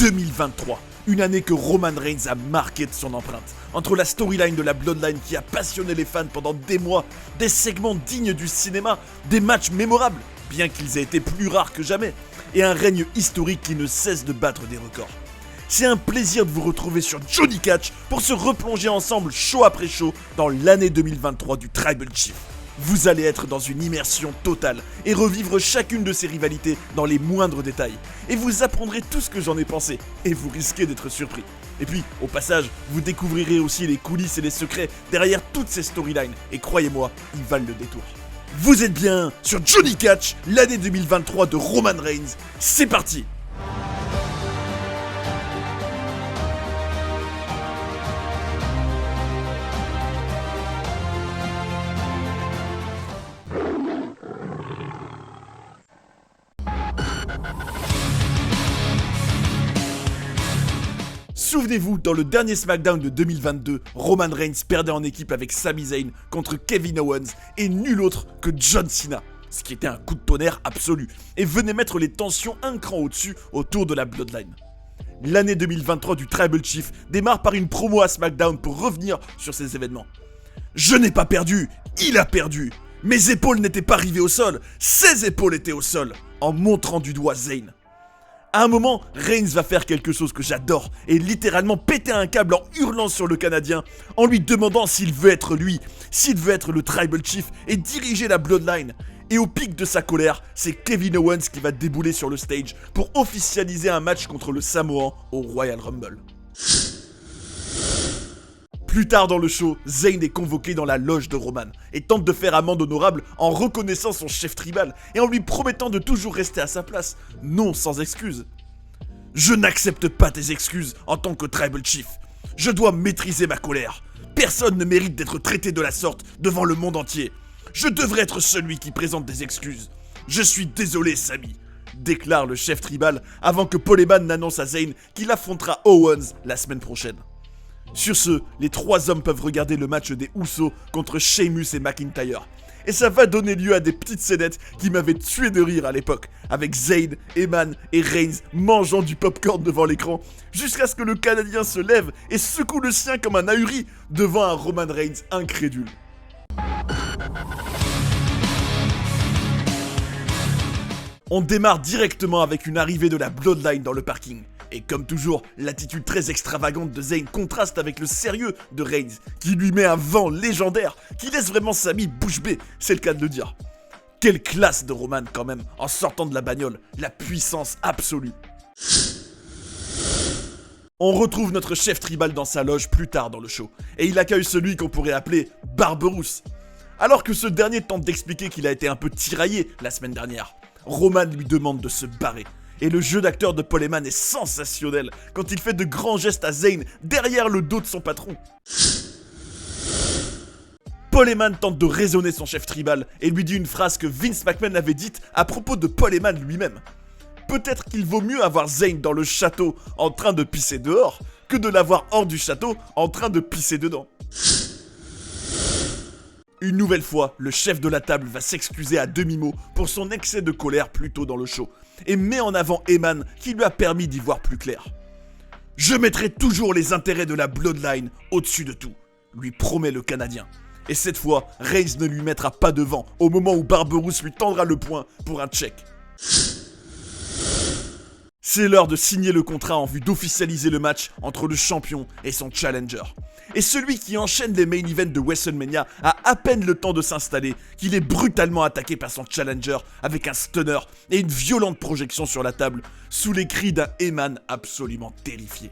2023, une année que Roman Reigns a marqué de son empreinte. Entre la storyline de la Bloodline qui a passionné les fans pendant des mois, des segments dignes du cinéma, des matchs mémorables, bien qu'ils aient été plus rares que jamais, et un règne historique qui ne cesse de battre des records. C'est un plaisir de vous retrouver sur Johnny Catch pour se replonger ensemble show après show dans l'année 2023 du Tribal Chief. Vous allez être dans une immersion totale et revivre chacune de ces rivalités dans les moindres détails. Et vous apprendrez tout ce que j'en ai pensé, et vous risquez d'être surpris. Et puis, au passage, vous découvrirez aussi les coulisses et les secrets derrière toutes ces storylines, et croyez-moi, ils valent le détour. Vous êtes bien sur Johnny Catch, l'année 2023 de Roman Reigns, c'est parti! Souvenez-vous, dans le dernier SmackDown de 2022, Roman Reigns perdait en équipe avec Sami Zayn contre Kevin Owens et nul autre que John Cena, ce qui était un coup de tonnerre absolu, et venait mettre les tensions un cran au-dessus autour de la Bloodline. L'année 2023 du Tribal Chief démarre par une promo à SmackDown pour revenir sur ces événements. Je n'ai pas perdu, il a perdu. Mes épaules n'étaient pas rivées au sol, ses épaules étaient au sol, en montrant du doigt Zayn. À un moment, Reigns va faire quelque chose que j'adore et littéralement péter un câble en hurlant sur le Canadien, en lui demandant s'il veut être lui, s'il veut être le Tribal Chief et diriger la Bloodline. Et au pic de sa colère, c'est Kevin Owens qui va débouler sur le stage pour officialiser un match contre le Samoan au Royal Rumble. Plus tard dans le show, Zayn est convoqué dans la loge de Roman et tente de faire amende honorable en reconnaissant son chef tribal et en lui promettant de toujours rester à sa place, non sans excuses. Je n'accepte pas tes excuses en tant que Tribal Chief. Je dois maîtriser ma colère. Personne ne mérite d'être traité de la sorte devant le monde entier. Je devrais être celui qui présente des excuses. Je suis désolé, Sami, déclare le chef tribal avant que Paul Heyman n'annonce à Zayn qu'il affrontera Owens la semaine prochaine. Sur ce, les trois hommes peuvent regarder le match des Usos contre Sheamus et McIntyre. Et ça va donner lieu à des petites scénettes qui m'avaient tué de rire à l'époque, avec Zayn, Heyman et Reigns mangeant du popcorn devant l'écran, jusqu'à ce que le Canadien se lève et secoue le sien comme un ahuri devant un Roman Reigns incrédule. On démarre directement avec une arrivée de la Bloodline dans le parking. Et comme toujours, l'attitude très extravagante de Zayn contraste avec le sérieux de Reigns, qui lui met un vent légendaire, qui laisse vraiment Sami bouche bée, c'est le cas de le dire. Quelle classe de Roman quand même, en sortant de la bagnole, la puissance absolue. On retrouve notre chef tribal dans sa loge plus tard dans le show, et il accueille celui qu'on pourrait appeler Barberousse. Alors que ce dernier tente d'expliquer qu'il a été un peu tiraillé la semaine dernière, Roman lui demande de se barrer. Et le jeu d'acteur de Paul Heyman est sensationnel quand il fait de grands gestes à Zayn derrière le dos de son patron. Paul Heyman tente de raisonner son chef tribal et lui dit une phrase que Vince McMahon avait dite à propos de Paul Heyman lui-même. Peut-être qu'il vaut mieux avoir Zayn dans le château en train de pisser dehors que de l'avoir hors du château en train de pisser dedans. Une nouvelle fois, le chef de la table va s'excuser à demi-mot pour son excès de colère plus tôt dans le show et met en avant Heyman qui lui a permis d'y voir plus clair. « Je mettrai toujours les intérêts de la Bloodline au-dessus de tout », lui promet le Canadien. Et cette fois, Reigns ne lui mettra pas devant au moment où Barberousse lui tendra le poing pour un check. C'est l'heure de signer le contrat en vue d'officialiser le match entre le champion et son challenger. Et celui qui enchaîne les main events de WrestleMania a à peine le temps de s'installer qu'il est brutalement attaqué par son challenger avec un stunner et une violente projection sur la table sous les cris d'un Heyman absolument terrifié.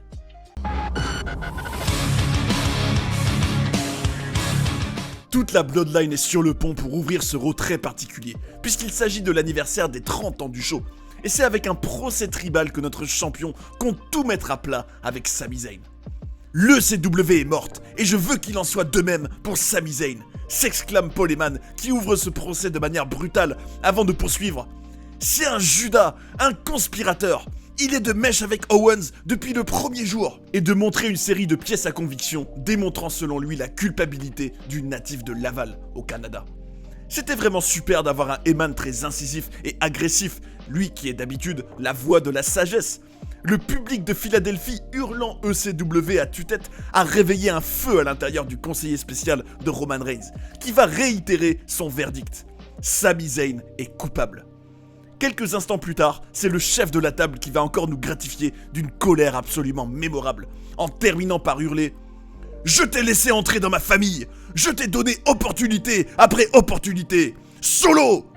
Toute la Bloodline est sur le pont pour ouvrir ce Raw très particulier, puisqu'il s'agit de l'anniversaire des 30 ans du show. Et c'est avec un procès tribal que notre champion compte tout mettre à plat avec Sami Zayn. Le CW est morte, et je veux qu'il en soit de même pour Sami Zayn, s'exclame Paul Heyman, qui ouvre ce procès de manière brutale avant de poursuivre. C'est un Judas, un conspirateur. Il est de mèche avec Owens depuis le premier jour. Et de montrer une série de pièces à conviction, démontrant selon lui la culpabilité du natif de Laval, au Canada. C'était vraiment super d'avoir un Heyman très incisif et agressif, lui qui est d'habitude la voix de la sagesse. Le public de Philadelphie hurlant ECW à tue-tête a réveillé un feu à l'intérieur du conseiller spécial de Roman Reigns, qui va réitérer son verdict. Sami Zayn est coupable. Quelques instants plus tard, c'est le chef de la table qui va encore nous gratifier d'une colère absolument mémorable, en terminant par hurler « Je t'ai laissé entrer dans ma famille! Je t'ai donné opportunité après opportunité! Solo !»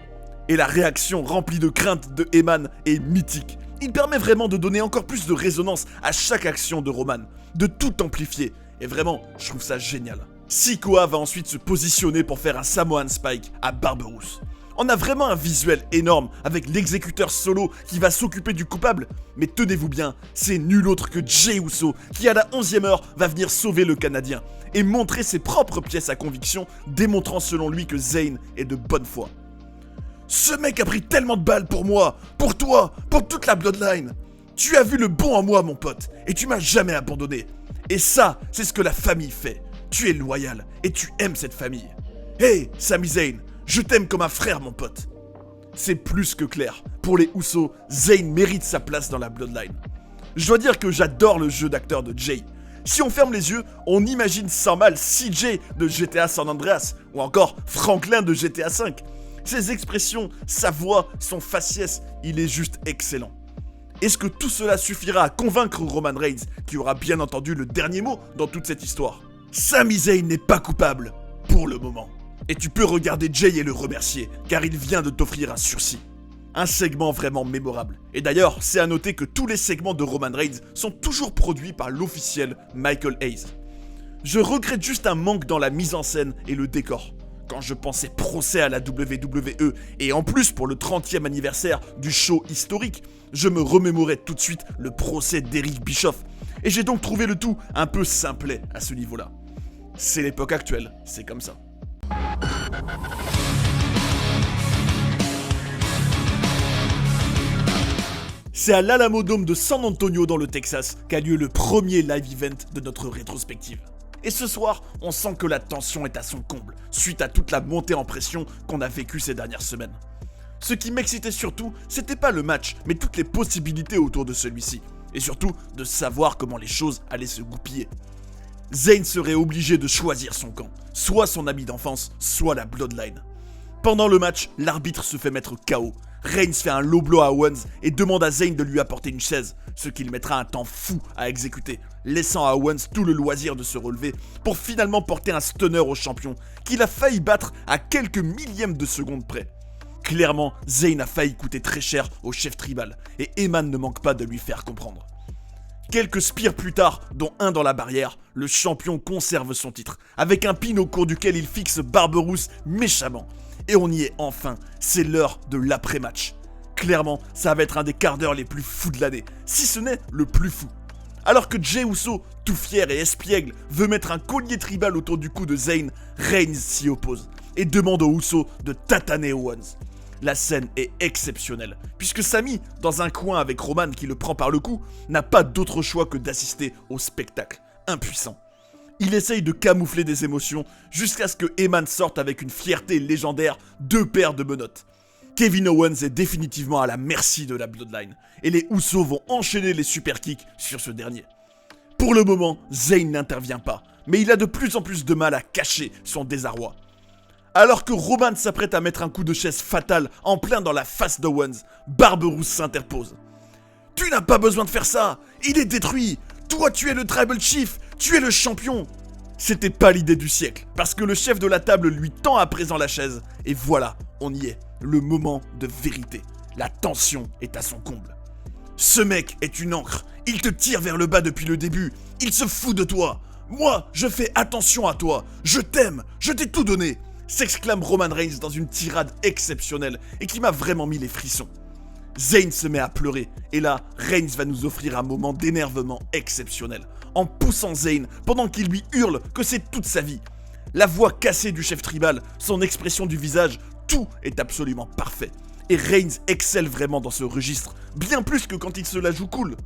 Et la réaction remplie de crainte de Heyman est mythique. Il permet vraiment de donner encore plus de résonance à chaque action de Roman, de tout amplifier, et vraiment, je trouve ça génial. Sikoa va ensuite se positionner pour faire un Samoan Spike à Barberousse. On a vraiment un visuel énorme avec l'exécuteur solo qui va s'occuper du coupable, mais tenez-vous bien, c'est nul autre que Jey Uso qui à la 11e heure va venir sauver le Canadien et montrer ses propres pièces à conviction, démontrant selon lui que Zayn est de bonne foi. Ce mec a pris tellement de balles pour moi, pour toi, pour toute la Bloodline. Tu as vu le bon en moi, mon pote, et tu m'as jamais abandonné. Et ça, c'est ce que la famille fait. Tu es loyal, et tu aimes cette famille. Hey, Sami Zayn, je t'aime comme un frère, mon pote. C'est plus que clair. Pour les Usos, Zayn mérite sa place dans la Bloodline. Je dois dire que j'adore le jeu d'acteur de Jey. Si on ferme les yeux, on imagine sans mal CJ de GTA San Andreas, ou encore Franklin de GTA V. Ses expressions, sa voix, son faciès, il est juste excellent. Est-ce que tout cela suffira à convaincre Roman Reigns, qui aura bien entendu le dernier mot dans toute cette histoire? Sami Zayn n'est pas coupable, pour le moment. Et tu peux regarder Jey et le remercier, car il vient de t'offrir un sursis. Un segment vraiment mémorable. Et d'ailleurs, c'est à noter que tous les segments de Roman Reigns sont toujours produits par l'officiel Michael Hayes. Je regrette juste un manque dans la mise en scène et le décor. Quand je pensais procès à la WWE, et en plus pour le 30e anniversaire du show historique, je me remémorais tout de suite le procès d'Eric Bischoff, et j'ai donc trouvé le tout un peu simplet à ce niveau-là. C'est l'époque actuelle, c'est comme ça. C'est à l'Alamodome de San Antonio dans le Texas qu'a lieu le premier live event de notre rétrospective. Et ce soir, on sent que la tension est à son comble, suite à toute la montée en pression qu'on a vécue ces dernières semaines. Ce qui m'excitait surtout, c'était pas le match, mais toutes les possibilités autour de celui-ci. Et surtout, de savoir comment les choses allaient se goupiller. Zayn serait obligé de choisir son camp, soit son ami d'enfance, soit la Bloodline. Pendant le match, l'arbitre se fait mettre KO. Reigns fait un low blow à Owens et demande à Zayn de lui apporter une chaise, ce qu'il mettra un temps fou à exécuter, laissant à Owens tout le loisir de se relever pour finalement porter un stunner au champion, qu'il a failli battre à quelques millièmes de seconde près. Clairement, Zayn a failli coûter très cher au chef tribal, et Heyman ne manque pas de lui faire comprendre. Quelques spires plus tard, dont un dans la barrière, le champion conserve son titre, avec un pin au cours duquel il fixe Barberousse méchamment. Et on y est enfin, c'est l'heure de l'après-match. Clairement, ça va être un des quarts d'heure les plus fous de l'année, si ce n'est le plus fou. Alors que Jey Uso, tout fier et espiègle, veut mettre un collier tribal autour du cou de Zayn, Reigns s'y oppose et demande aux Uso de tataner Owens. La scène est exceptionnelle, puisque Sami, dans un coin avec Roman qui le prend par le cou, n'a pas d'autre choix que d'assister au spectacle, impuissant. Il essaye de camoufler des émotions jusqu'à ce que Heyman sorte avec une fierté légendaire 2 paires de menottes. Kevin Owens est définitivement à la merci de la Bloodline, et les Usos vont enchaîner les super kicks sur ce dernier. Pour le moment, Zayn n'intervient pas, mais il a de plus en plus de mal à cacher son désarroi. Alors que Roman s'apprête à mettre un coup de chaise fatal en plein dans la face d'Owens, Barberousse s'interpose. « Tu n'as pas besoin de faire ça, il est détruit. Toi tu es le Tribal Chief, tu es le champion !» C'était pas l'idée du siècle, parce que le chef de la table lui tend à présent la chaise, et voilà, on y est, le moment de vérité. La tension est à son comble. Ce mec est une encre, il te tire vers le bas depuis le début, il se fout de toi. Moi, je fais attention à toi, je t'aime, je t'ai tout donné, s'exclame Roman Reigns dans une tirade exceptionnelle et qui m'a vraiment mis les frissons. Zayn se met à pleurer, et là, Reigns va nous offrir un moment d'énervement exceptionnel, en poussant Zayn pendant qu'il lui hurle que c'est toute sa vie. La voix cassée du chef tribal, son expression du visage, tout est absolument parfait. Et Reigns excelle vraiment dans ce registre, bien plus que quand il se la joue cool.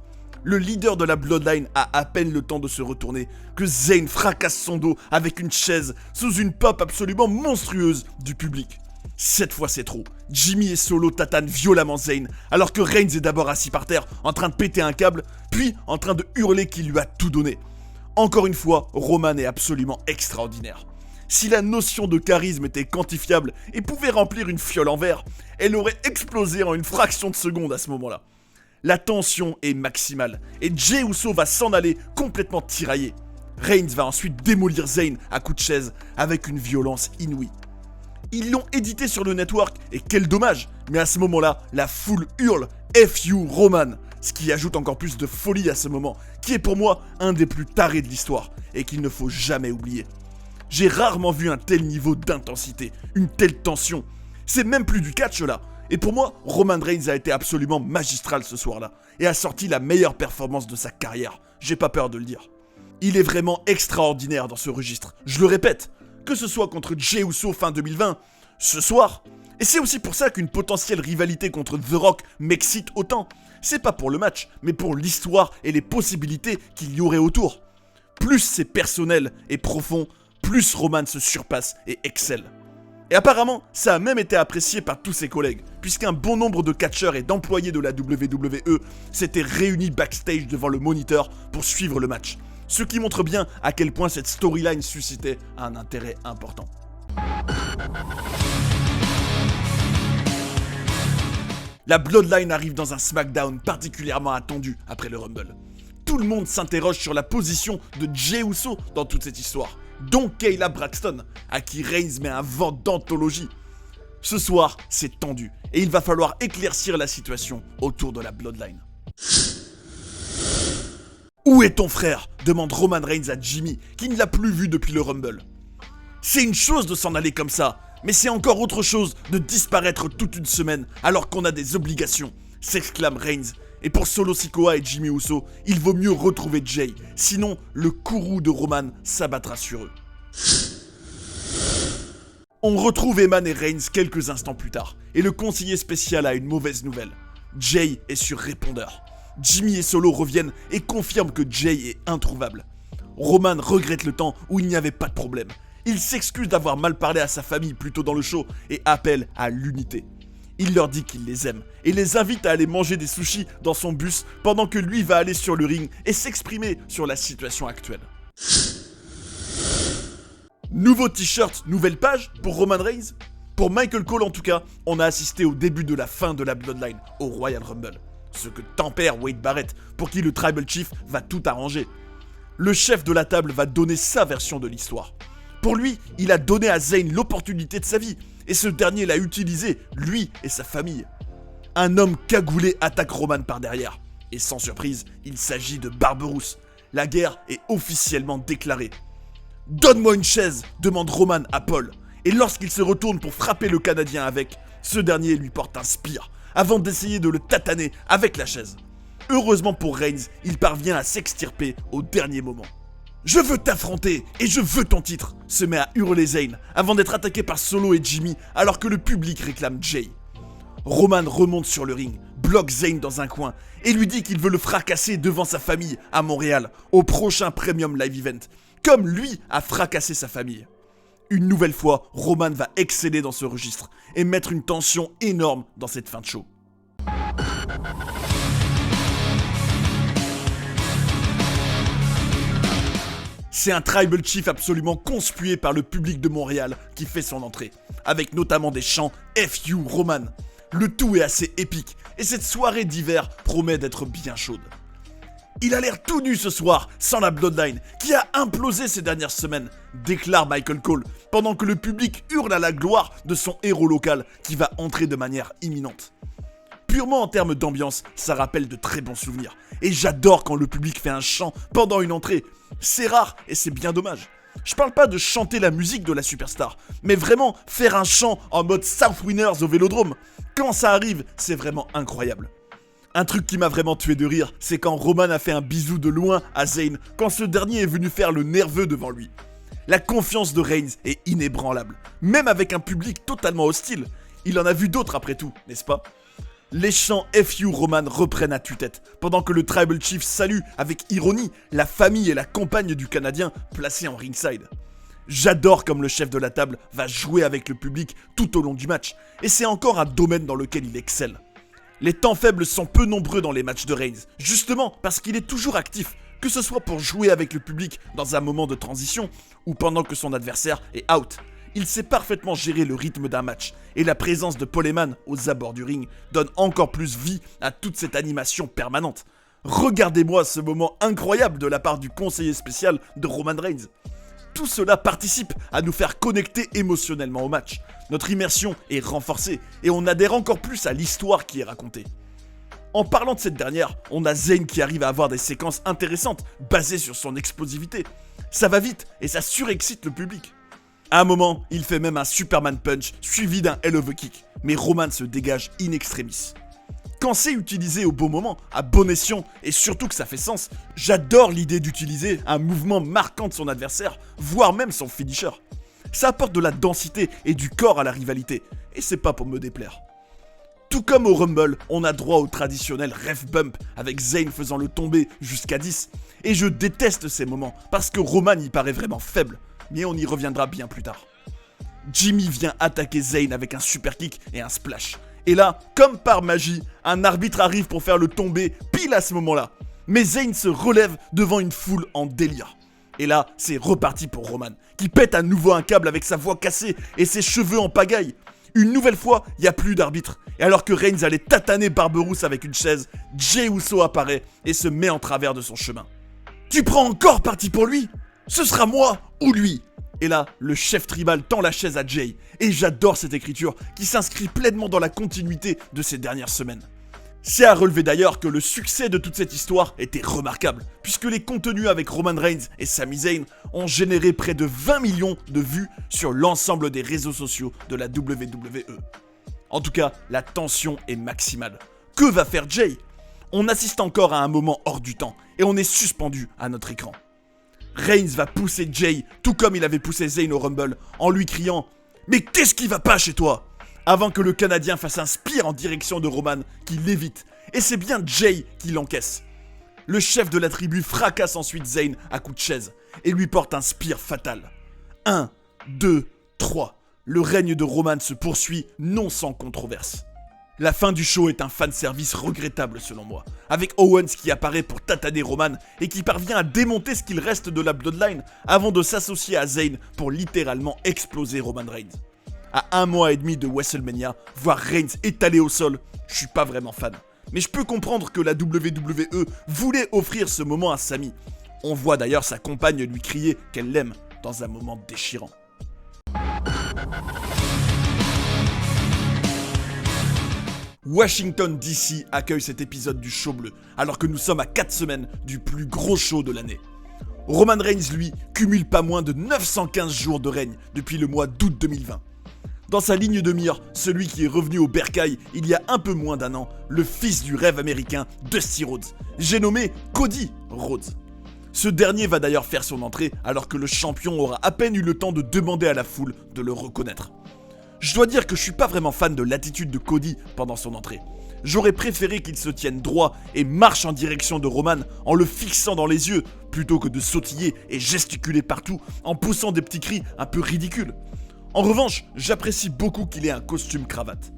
Le leader de la Bloodline a à peine le temps de se retourner que Zayn fracasse son dos avec une chaise sous une pop absolument monstrueuse du public. Cette fois c'est trop. Jimmy et Solo tatanent violemment Zayn, alors que Reigns est d'abord assis par terre, en train de péter un câble, puis en train de hurler qu'il lui a tout donné. Encore une fois, Roman est absolument extraordinaire. Si la notion de charisme était quantifiable et pouvait remplir une fiole en verre, elle aurait explosé en une fraction de seconde à ce moment-là. La tension est maximale, et Jey Uso va s'en aller complètement tiraillé. Reigns va ensuite démolir Zayn à coups de chaise avec une violence inouïe. Ils l'ont édité sur le network, et quel dommage, mais à ce moment-là, la foule hurle « FU Roman », ce qui ajoute encore plus de folie à ce moment, qui est pour moi un des plus tarés de l'histoire, et qu'il ne faut jamais oublier. J'ai rarement vu un tel niveau d'intensité, une telle tension. C'est même plus du catch là, et pour moi, Roman Reigns a été absolument magistral ce soir-là, et a sorti la meilleure performance de sa carrière, j'ai pas peur de le dire. Il est vraiment extraordinaire dans ce registre, je le répète, que ce soit contre Jey Uso fin 2020, ce soir, et c'est aussi pour ça qu'une potentielle rivalité contre The Rock m'excite autant. C'est pas pour le match, mais pour l'histoire et les possibilités qu'il y aurait autour. Plus c'est personnel et profond, plus Roman se surpasse et excelle. Et apparemment, ça a même été apprécié par tous ses collègues, puisqu'un bon nombre de catcheurs et d'employés de la WWE s'étaient réunis backstage devant le moniteur pour suivre le match. Ce qui montre bien à quel point cette storyline suscitait un intérêt important. La Bloodline arrive dans un SmackDown particulièrement attendu après le Rumble. Tout le monde s'interroge sur la position de Jey Uso dans toute cette histoire, dont Kayla Braxton, à qui Reigns met un vent d'anthologie. Ce soir, c'est tendu, et il va falloir éclaircir la situation autour de la Bloodline. Où est ton frère ? Demande Roman Reigns à Jimmy, qui ne l'a plus vu depuis le Rumble. C'est une chose de s'en aller comme ça, mais c'est encore autre chose de disparaître toute une semaine alors qu'on a des obligations, s'exclame Reigns. Et pour Solo Sikoa et Jimmy Uso, il vaut mieux retrouver Jey, sinon le courroux de Roman s'abattra sur eux. On retrouve Eman et Reigns quelques instants plus tard, et le conseiller spécial a une mauvaise nouvelle. Jey est sur répondeur. Jimmy et Solo reviennent et confirment que Jey est introuvable. Roman regrette le temps où il n'y avait pas de problème. Il s'excuse d'avoir mal parlé à sa famille plus tôt dans le show et appelle à l'unité. Il leur dit qu'il les aime et les invite à aller manger des sushis dans son bus pendant que lui va aller sur le ring et s'exprimer sur la situation actuelle. Nouveau t-shirt, nouvelle page pour Roman Reigns. Pour Michael Cole en tout cas, on a assisté au début de la fin de la Bloodline au Royal Rumble. Ce que tempère Wade Barrett, pour qui le Tribal Chief va tout arranger. Le chef de la table va donner sa version de l'histoire. Pour lui, il a donné à Zayn l'opportunité de sa vie, et ce dernier l'a utilisé, lui et sa famille. Un homme cagoulé attaque Roman par derrière, et sans surprise, il s'agit de Barberousse. La guerre est officiellement déclarée. « Donne-moi une chaise !» demande Roman à Paul, et lorsqu'il se retourne pour frapper le Canadien avec, ce dernier lui porte un spear, avant d'essayer de le tataner avec la chaise. Heureusement pour Reigns, il parvient à s'extirper au dernier moment. « Je veux t'affronter et je veux ton titre !» se met à hurler Zayn avant d'être attaqué par Solo et Jimmy alors que le public réclame Jey. Roman remonte sur le ring, bloque Zayn dans un coin et lui dit qu'il veut le fracasser devant sa famille à Montréal au prochain Premium Live Event, comme lui a fracassé sa famille. Une nouvelle fois, Roman va exceller dans ce registre et mettre une tension énorme dans cette fin de show. C'est un Tribal Chief absolument conspué par le public de Montréal qui fait son entrée, avec notamment des chants FU Roman. Le tout est assez épique, et cette soirée d'hiver promet d'être bien chaude. Il a l'air tout nu ce soir, sans la Bloodline, qui a implosé ces dernières semaines, déclare Michael Cole, pendant que le public hurle à la gloire de son héros local qui va entrer de manière imminente. Purement en termes d'ambiance, ça rappelle de très bons souvenirs, et j'adore quand le public fait un chant pendant une entrée. C'est rare et c'est bien dommage. Je parle pas de chanter la musique de la superstar, mais vraiment faire un chant en mode South Winners au Vélodrome. Quand ça arrive, c'est vraiment incroyable. Un truc qui m'a vraiment tué de rire, c'est quand Roman a fait un bisou de loin à Zayn quand ce dernier est venu faire le nerveux devant lui. La confiance de Reigns est inébranlable, même avec un public totalement hostile. Il en a vu d'autres après tout, n'est-ce pas ? Les chants FU Roman reprennent à tue-tête, pendant que le Tribal Chief salue avec ironie la famille et la compagne du Canadien placés en ringside. J'adore comme le chef de la table va jouer avec le public tout au long du match, et c'est encore un domaine dans lequel il excelle. Les temps faibles sont peu nombreux dans les matchs de Reigns, justement parce qu'il est toujours actif, que ce soit pour jouer avec le public dans un moment de transition ou pendant que son adversaire est out. Il sait parfaitement gérer le rythme d'un match, et la présence de Paul Heyman aux abords du ring donne encore plus vie à toute cette animation permanente. Regardez-moi ce moment incroyable de la part du conseiller spécial de Roman Reigns. Tout cela participe à nous faire connecter émotionnellement au match. Notre immersion est renforcée et on adhère encore plus à l'histoire qui est racontée. En parlant de cette dernière, on a Zayn qui arrive à avoir des séquences intéressantes basées sur son explosivité. Ça va vite et ça surexcite le public. À un moment, il fait même un Superman Punch suivi d'un Hell of a Kick, mais Roman se dégage in extremis. Quand c'est utilisé au bon moment, à bon escient, et surtout que ça fait sens, j'adore l'idée d'utiliser un mouvement marquant de son adversaire, voire même son finisher. Ça apporte de la densité et du corps à la rivalité, et c'est pas pour me déplaire. Tout comme au Rumble, on a droit au traditionnel ref bump, avec Zayn faisant le tomber jusqu'à 10, et je déteste ces moments, parce que Roman y paraît vraiment faible, mais on y reviendra bien plus tard. Jimmy vient attaquer Zayn avec un super kick et un splash. Et là, comme par magie, un arbitre arrive pour faire le tomber pile à ce moment-là. Mais Zayn se relève devant une foule en délire. Et là, c'est reparti pour Roman, qui pète à nouveau un câble avec sa voix cassée et ses cheveux en pagaille. Une nouvelle fois, il n'y a plus d'arbitre. Et alors que Reigns allait tataner Barberousse avec une chaise, Jey Uso apparaît et se met en travers de son chemin. « Tu prends encore parti pour lui ? Ce sera moi ou lui !» Et là, le chef tribal tend la chaise à Jey, et j'adore cette écriture qui s'inscrit pleinement dans la continuité de ces dernières semaines. C'est à relever d'ailleurs que le succès de toute cette histoire était remarquable, puisque les contenus avec Roman Reigns et Sami Zayn ont généré près de 20 millions de vues sur l'ensemble des réseaux sociaux de la WWE. En tout cas, la tension est maximale. Que va faire Jey ? On assiste encore à un moment hors du temps, et on est suspendu à notre écran. Reigns va pousser Jey, tout comme il avait poussé Zayn au Rumble, en lui criant « Mais qu'est-ce qui va pas chez toi ?» avant que le Canadien fasse un spear en direction de Roman, qui l'évite, et c'est bien Jey qui l'encaisse. Le chef de la tribu fracasse ensuite Zayn à coups de chaise, et lui porte un spear fatal. 1, 2, 3, le règne de Roman se poursuit non sans controverse. La fin du show est un fanservice regrettable selon moi, avec Owens qui apparaît pour tataner Roman et qui parvient à démonter ce qu'il reste de la Bloodline avant de s'associer à Zayn pour littéralement exploser Roman Reigns. À 1 mois et demi de WrestleMania, voir Reigns étalé au sol, je suis pas vraiment fan. Mais je peux comprendre que la WWE voulait offrir ce moment à Sami. On voit d'ailleurs sa compagne lui crier qu'elle l'aime dans un moment déchirant. Washington DC accueille cet épisode du show bleu, alors que nous sommes à 4 semaines du plus gros show de l'année. Roman Reigns, lui, cumule pas moins de 915 jours de règne depuis le mois d'août 2020. Dans sa ligne de mire, celui qui est revenu au bercail il y a un peu moins d'un an, le fils du rêve américain Dusty Rhodes, j'ai nommé Cody Rhodes. Ce dernier va d'ailleurs faire son entrée alors que le champion aura à peine eu le temps de demander à la foule de le reconnaître. Je dois dire que je suis pas vraiment fan de l'attitude de Cody pendant son entrée. J'aurais préféré qu'il se tienne droit et marche en direction de Roman en le fixant dans les yeux, plutôt que de sautiller et gesticuler partout en poussant des petits cris un peu ridicules. En revanche, j'apprécie beaucoup qu'il ait un costume cravate.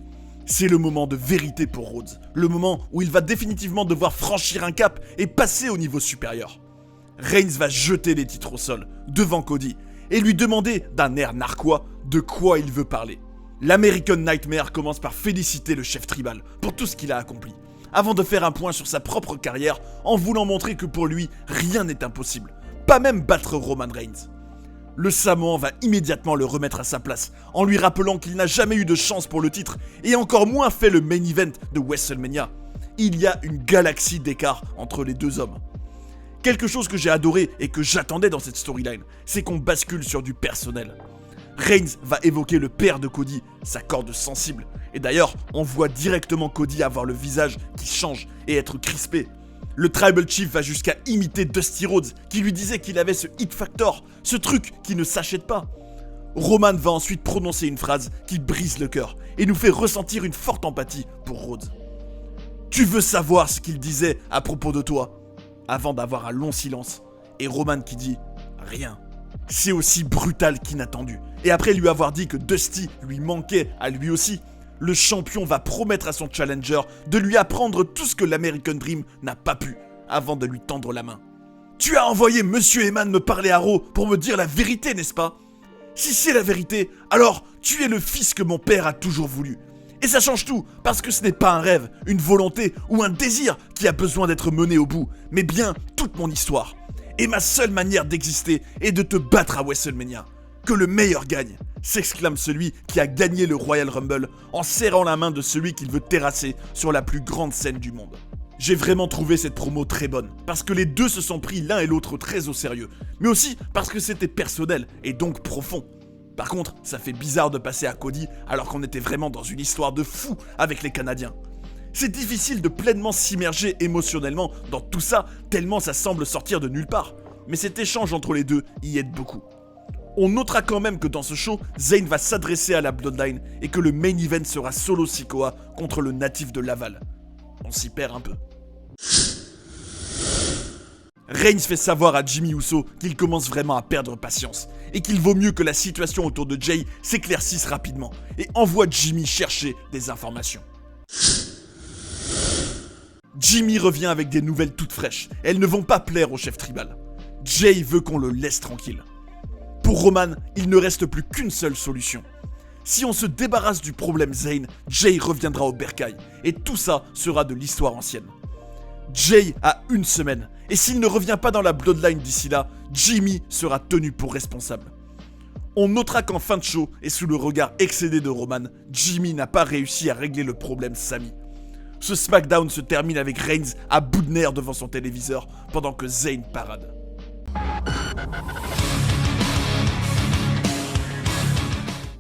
C'est le moment de vérité pour Rhodes, le moment où il va définitivement devoir franchir un cap et passer au niveau supérieur. Reigns va jeter les titres au sol, devant Cody, et lui demander d'un air narquois de quoi il veut parler. L'American Nightmare commence par féliciter le chef tribal pour tout ce qu'il a accompli, avant de faire un point sur sa propre carrière en voulant montrer que pour lui, rien n'est impossible, pas même battre Roman Reigns. Le Samoan va immédiatement le remettre à sa place, en lui rappelant qu'il n'a jamais eu de chance pour le titre, et encore moins fait le main event de WrestleMania. Il y a une galaxie d'écart entre les deux hommes. Quelque chose que j'ai adoré et que j'attendais dans cette storyline, c'est qu'on bascule sur du personnel. Reigns va évoquer le père de Cody, sa corde sensible. Et d'ailleurs, on voit directement Cody avoir le visage qui change et être crispé. Le Tribal Chief va jusqu'à imiter Dusty Rhodes, qui lui disait qu'il avait ce hit factor, ce truc qui ne s'achète pas. Roman va ensuite prononcer une phrase qui brise le cœur et nous fait ressentir une forte empathie pour Rhodes. Tu veux savoir ce qu'il disait à propos de toi ? Avant d'avoir un long silence, et Roman qui dit « Rien ». C'est aussi brutal qu'inattendu. Et après lui avoir dit que Dusty lui manquait à lui aussi, le champion va promettre à son challenger de lui apprendre tout ce que l'American Dream n'a pas pu avant de lui tendre la main. Tu as envoyé Monsieur Heyman me parler à Raw pour me dire la vérité, n'est-ce pas? Si c'est la vérité, alors tu es le fils que mon père a toujours voulu. Et ça change tout, parce que ce n'est pas un rêve, une volonté ou un désir qui a besoin d'être mené au bout, mais bien toute mon histoire. Et ma seule manière d'exister est de te battre à WrestleMania. Que le meilleur gagne, s'exclame celui qui a gagné le Royal Rumble en serrant la main de celui qu'il veut terrasser sur la plus grande scène du monde. J'ai vraiment trouvé cette promo très bonne, parce que les deux se sont pris l'un et l'autre très au sérieux, mais aussi parce que c'était personnel et donc profond. Par contre, ça fait bizarre de passer à Cody alors qu'on était vraiment dans une histoire de fou avec les Canadiens. C'est difficile de pleinement s'immerger émotionnellement dans tout ça, tellement ça semble sortir de nulle part. Mais cet échange entre les deux y aide beaucoup. On notera quand même que dans ce show, Zayn va s'adresser à la Bloodline et que le main event sera Solo Sikoa contre le natif de Laval. On s'y perd un peu. Reigns fait savoir à Jimmy Uso qu'il commence vraiment à perdre patience et qu'il vaut mieux que la situation autour de Jay s'éclaircisse rapidement et envoie Jimmy chercher des informations. Jimmy revient avec des nouvelles toutes fraîches. Elles ne vont pas plaire au chef tribal. Jay veut qu'on le laisse tranquille. Pour Roman, il ne reste plus qu'une seule solution. Si on se débarrasse du problème Zayn, Jay reviendra au bercail et tout ça sera de l'histoire ancienne. Jay a une semaine, et s'il ne revient pas dans la Bloodline d'ici là, Jimmy sera tenu pour responsable. On notera qu'en fin de show, et sous le regard excédé de Roman, Jimmy n'a pas réussi à régler le problème Sami. Ce SmackDown se termine avec Reigns à bout de nerfs devant son téléviseur, pendant que Zayn parade.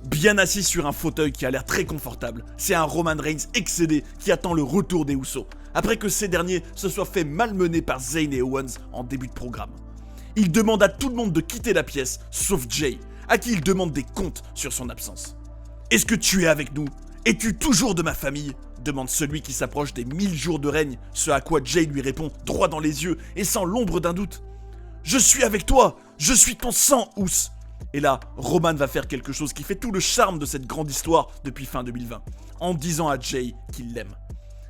Bien assis sur un fauteuil qui a l'air très confortable, c'est un Roman Reigns excédé qui attend le retour des Usos, après que ces derniers se soient fait malmener par Zayn et Owens en début de programme. Il demande à tout le monde de quitter la pièce, sauf Jay, à qui il demande des comptes sur son absence. « Est-ce que tu es avec nous? Es-tu toujours de ma famille ?» demande celui qui s'approche des 1000 jours de règne, ce à quoi Jay lui répond droit dans les yeux et sans l'ombre d'un doute. « Je suis avec toi, je suis ton sang, Ous !» Et là, Roman va faire quelque chose qui fait tout le charme de cette grande histoire depuis fin 2020, en disant à Jay qu'il l'aime.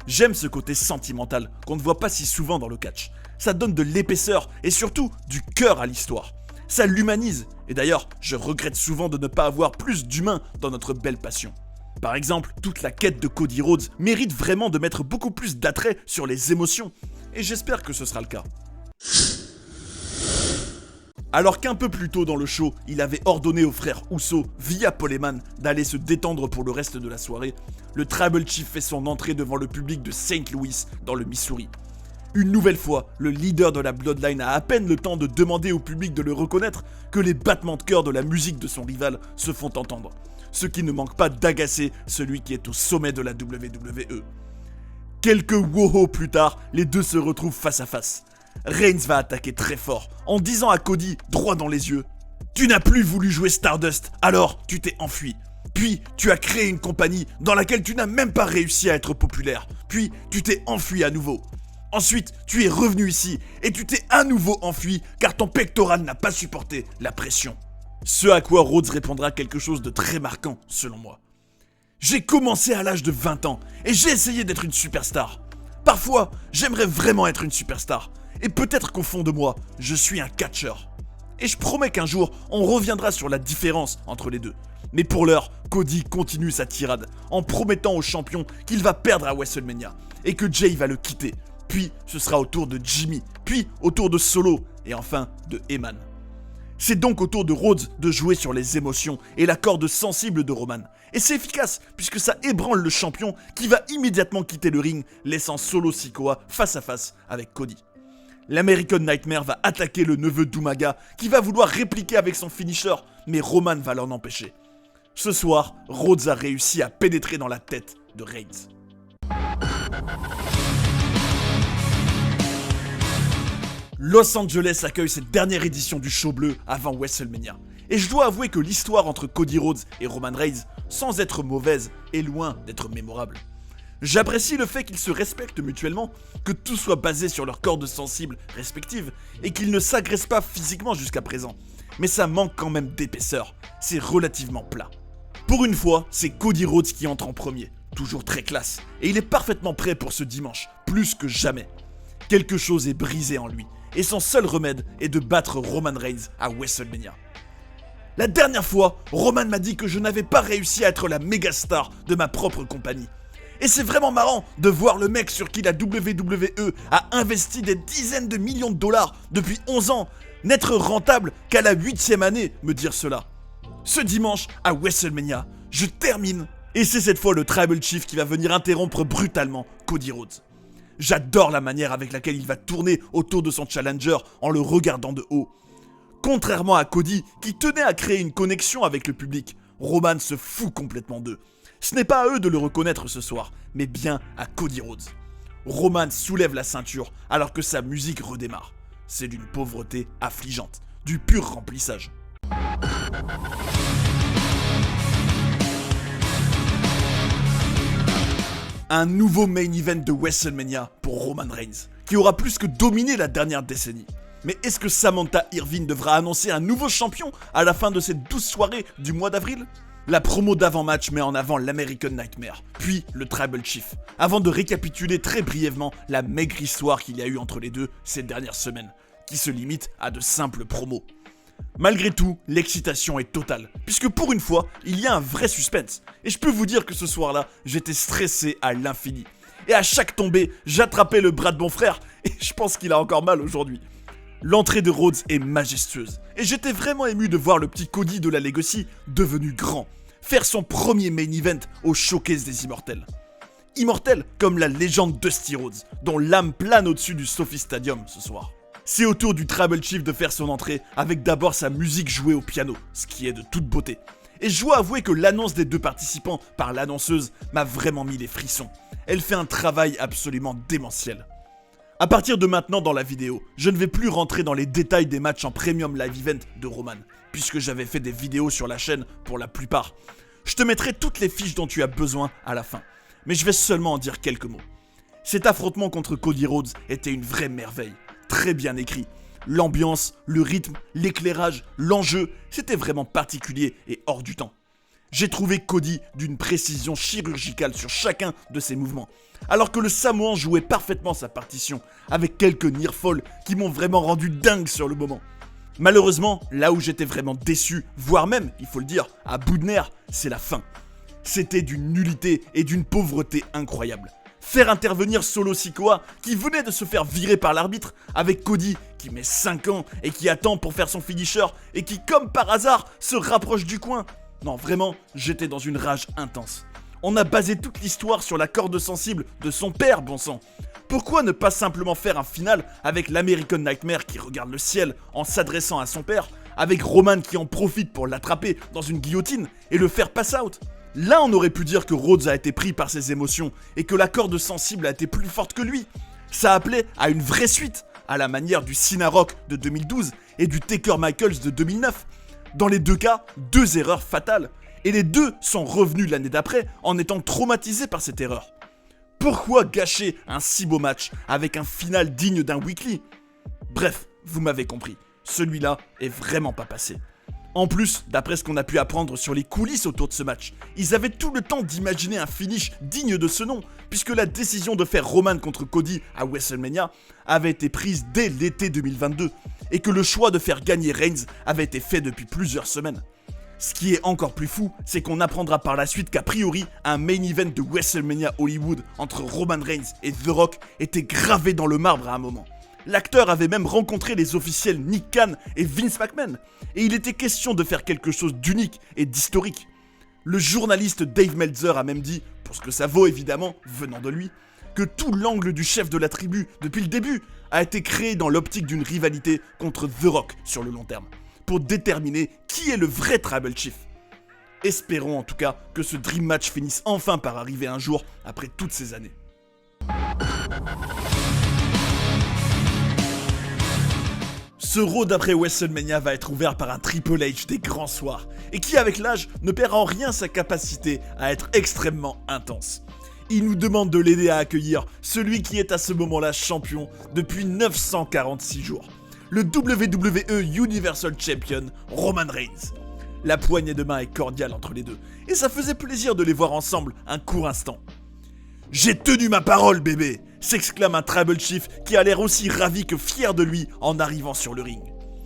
J'aime ce côté sentimental qu'on ne voit pas si souvent dans le catch. Ça donne de l'épaisseur et surtout du cœur à l'histoire. Ça l'humanise, et d'ailleurs, je regrette souvent de ne pas avoir plus d'humain dans notre belle passion. Par exemple, toute la quête de Cody Rhodes mérite vraiment de mettre beaucoup plus d'attrait sur les émotions, et j'espère que ce sera le cas. Alors qu'un peu plus tôt dans le show, il avait ordonné aux frères Uso, via Paul Heyman, d'aller se détendre pour le reste de la soirée, le Tribal Chief fait son entrée devant le public de St. Louis, dans le Missouri. Une nouvelle fois, le leader de la Bloodline a à peine le temps de demander au public de le reconnaître que les battements de cœur de la musique de son rival se font entendre, ce qui ne manque pas d'agacer celui qui est au sommet de la WWE. Quelques woho plus tard, les deux se retrouvent face à face. Reigns va attaquer très fort, en disant à Cody, droit dans les yeux, « Tu n'as plus voulu jouer Stardust, alors tu t'es enfui. Puis tu as créé une compagnie dans laquelle tu n'as même pas réussi à être populaire. Puis tu t'es enfui à nouveau. Ensuite, tu es revenu ici, et tu t'es à nouveau enfui, car ton pectoral n'a pas supporté la pression. » Ce à quoi Rhodes répondra quelque chose de très marquant, selon moi. « J'ai commencé à l'âge de 20 ans, et j'ai essayé d'être une superstar. Parfois, j'aimerais vraiment être une superstar. Et peut-être qu'au fond de moi, je suis un catcheur. Et je promets qu'un jour, on reviendra sur la différence entre les deux. Mais pour l'heure, Cody continue sa tirade, en promettant au champion qu'il va perdre à WrestleMania, et que Jay va le quitter. Puis, ce sera au tour de Jimmy, puis au tour de Solo, et enfin de Heyman. C'est donc au tour de Rhodes de jouer sur les émotions et la corde sensible de Roman. Et c'est efficace, puisque ça ébranle le champion qui va immédiatement quitter le ring, laissant Solo Sikoa face à face avec Cody. L'American Nightmare va attaquer le neveu d'Umaga, qui va vouloir répliquer avec son finisher, mais Roman va l'en empêcher. Ce soir, Rhodes a réussi à pénétrer dans la tête de Reigns. Los Angeles accueille cette dernière édition du show bleu avant WrestleMania. Et je dois avouer que l'histoire entre Cody Rhodes et Roman Reigns, sans être mauvaise, est loin d'être mémorable. J'apprécie le fait qu'ils se respectent mutuellement, que tout soit basé sur leurs cordes sensibles respectives, et qu'ils ne s'agressent pas physiquement jusqu'à présent. mais ça manque quand même d'épaisseur. C'est relativement plat. Pour une fois, c'est Cody Rhodes qui entre en premier, toujours très classe, et il est parfaitement prêt pour ce dimanche, plus que jamais. Quelque chose est brisé en lui, et son seul remède est de battre Roman Reigns à WrestleMania. La dernière fois, Roman m'a dit que je n'avais pas réussi à être la méga star de ma propre compagnie. Et c'est vraiment marrant de voir le mec sur qui la WWE a investi des dizaines de millions de dollars depuis 11 ans, n'être rentable qu'à la 8e année, me dire cela. Ce dimanche, à WrestleMania, je termine, et c'est cette fois le Tribal Chief qui va venir interrompre brutalement Cody Rhodes. J'adore la manière avec laquelle il va tourner autour de son challenger en le regardant de haut. Contrairement à Cody, qui tenait à créer une connexion avec le public, Roman se fout complètement d'eux. Ce n'est pas à eux de le reconnaître ce soir, mais bien à Cody Rhodes. Roman soulève la ceinture alors que sa musique redémarre. C'est d'une pauvreté affligeante, du pur remplissage. Un nouveau main event de WrestleMania pour Roman Reigns, qui aura plus que dominé la dernière décennie. Mais est-ce que Samantha Irvin devra annoncer un nouveau champion à la fin de cette 12 soirées du mois d'avril ? La promo d'avant-match met en avant l'American Nightmare, puis le Tribal Chief, avant de récapituler très brièvement la maigre histoire qu'il y a eu entre les deux ces dernières semaines, qui se limite à de simples promos. Malgré tout, l'excitation est totale, puisque pour une fois, il y a un vrai suspense, et je peux vous dire que ce soir-là, j'étais stressé à l'infini. Et à chaque tombée, j'attrapais le bras de mon frère, et je pense qu'il a encore mal aujourd'hui. L'entrée de Rhodes est majestueuse, et j'étais vraiment ému de voir le petit Cody de la Legacy devenu grand, faire son premier main event au Showcase des Immortels. Immortel comme la légende Dusty Rhodes, dont l'âme plane au-dessus du Sophie Stadium ce soir. C'est au tour du Tribal Chief de faire son entrée, avec d'abord sa musique jouée au piano, ce qui est de toute beauté. Et je dois avouer que l'annonce des deux participants par l'annonceuse m'a vraiment mis les frissons. Elle fait un travail absolument démentiel. A partir de maintenant dans la vidéo, je ne vais plus rentrer dans les détails des matchs en Premium Live Event de Roman, puisque j'avais fait des vidéos sur la chaîne pour la plupart. Je te mettrai toutes les fiches dont tu as besoin à la fin, mais je vais seulement en dire quelques mots. Cet affrontement contre Cody Rhodes était une vraie merveille, très bien écrit. L'ambiance, le rythme, l'éclairage, l'enjeu, c'était vraiment particulier et hors du temps. J'ai trouvé Cody d'une précision chirurgicale sur chacun de ses mouvements, alors que le Samoan jouait parfaitement sa partition, avec quelques nearfalls qui m'ont vraiment rendu dingue sur le moment. Malheureusement, là où j'étais vraiment déçu, voire même, il faut le dire, à bout de nerfs, c'est la fin. C'était d'une nullité et d'une pauvreté incroyable. Faire intervenir Solo Sikoa, qui venait de se faire virer par l'arbitre, avec Cody, qui met 5 ans et qui attend pour faire son finisher, et qui, comme par hasard, se rapproche du coin. Non, vraiment, j'étais dans une rage intense. On a basé toute l'histoire sur la corde sensible de son père, bon sang. Pourquoi ne pas simplement faire un final avec l'American Nightmare qui regarde le ciel en s'adressant à son père, avec Roman qui en profite pour l'attraper dans une guillotine et le faire pass out ? Là, on aurait pu dire que Rhodes a été pris par ses émotions et que la corde sensible a été plus forte que lui. Ça appelait à une vraie suite, à la manière du Cena Rock de 2012 et du Taker Michaels de 2009. Dans les deux cas, 2 erreurs fatales. Et les deux sont revenus l'année d'après en étant traumatisés par cette erreur. Pourquoi gâcher un si beau match avec un final digne d'un weekly ? Bref, vous m'avez compris, celui-là est vraiment pas passé. En plus, d'après ce qu'on a pu apprendre sur les coulisses autour de ce match, ils avaient tout le temps d'imaginer un finish digne de ce nom, puisque la décision de faire Roman contre Cody à WrestleMania avait été prise dès l'été 2022, et que le choix de faire gagner Reigns avait été fait depuis plusieurs semaines. Ce qui est encore plus fou, c'est qu'on apprendra par la suite qu'a priori, un main event de WrestleMania Hollywood entre Roman Reigns et The Rock était gravé dans le marbre à un moment. L'acteur avait même rencontré les officiels Nick Khan et Vince McMahon, et il était question de faire quelque chose d'unique et d'historique. Le journaliste Dave Meltzer a même dit, pour ce que ça vaut évidemment, venant de lui, que tout l'angle du chef de la tribu, depuis le début, a été créé dans l'optique d'une rivalité contre The Rock sur le long terme, pour déterminer qui est le vrai Tribal Chief. Espérons en tout cas que ce Dream Match finisse enfin par arriver un jour après toutes ces années. Ce Raw d'après WrestleMania va être ouvert par un Triple H des grands soirs, et qui avec l'âge ne perd en rien sa capacité à être extrêmement intense. Il nous demande de l'aider à accueillir celui qui est à ce moment-là champion depuis 946 jours. le WWE Universal Champion Roman Reigns. La poignée de main est cordiale entre les deux, et ça faisait plaisir de les voir ensemble un court instant. « J'ai tenu ma parole, bébé !» s'exclame un Tribal Chief qui a l'air aussi ravi que fier de lui en arrivant sur le ring.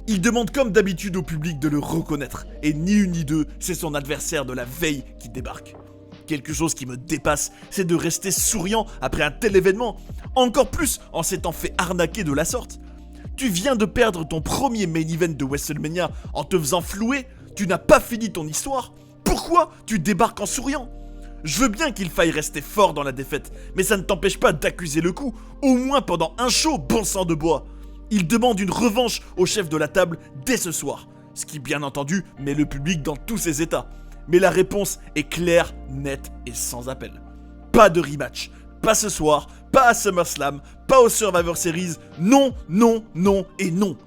Il demande comme d'habitude au public de le reconnaître, et ni une ni deux, c'est son adversaire de la veille qui débarque. Quelque chose qui me dépasse, c'est de rester souriant après un tel événement, encore plus en s'étant fait arnaquer de la sorte. Tu viens de perdre ton premier main event de WrestleMania en te faisant flouer, tu n'as pas fini ton histoire, pourquoi tu débarques en souriant ? Je veux bien qu'il faille rester fort dans la défaite, mais ça ne t'empêche pas d'accuser le coup, au moins pendant un show, bon sang de bois. Il demande une revanche au chef de la table dès ce soir, ce qui bien entendu met le public dans tous ses états. Mais la réponse est claire, nette et sans appel. Pas de rematch, pas ce soir, pas à SummerSlam, pas au Survivor Series, non, non, non et non.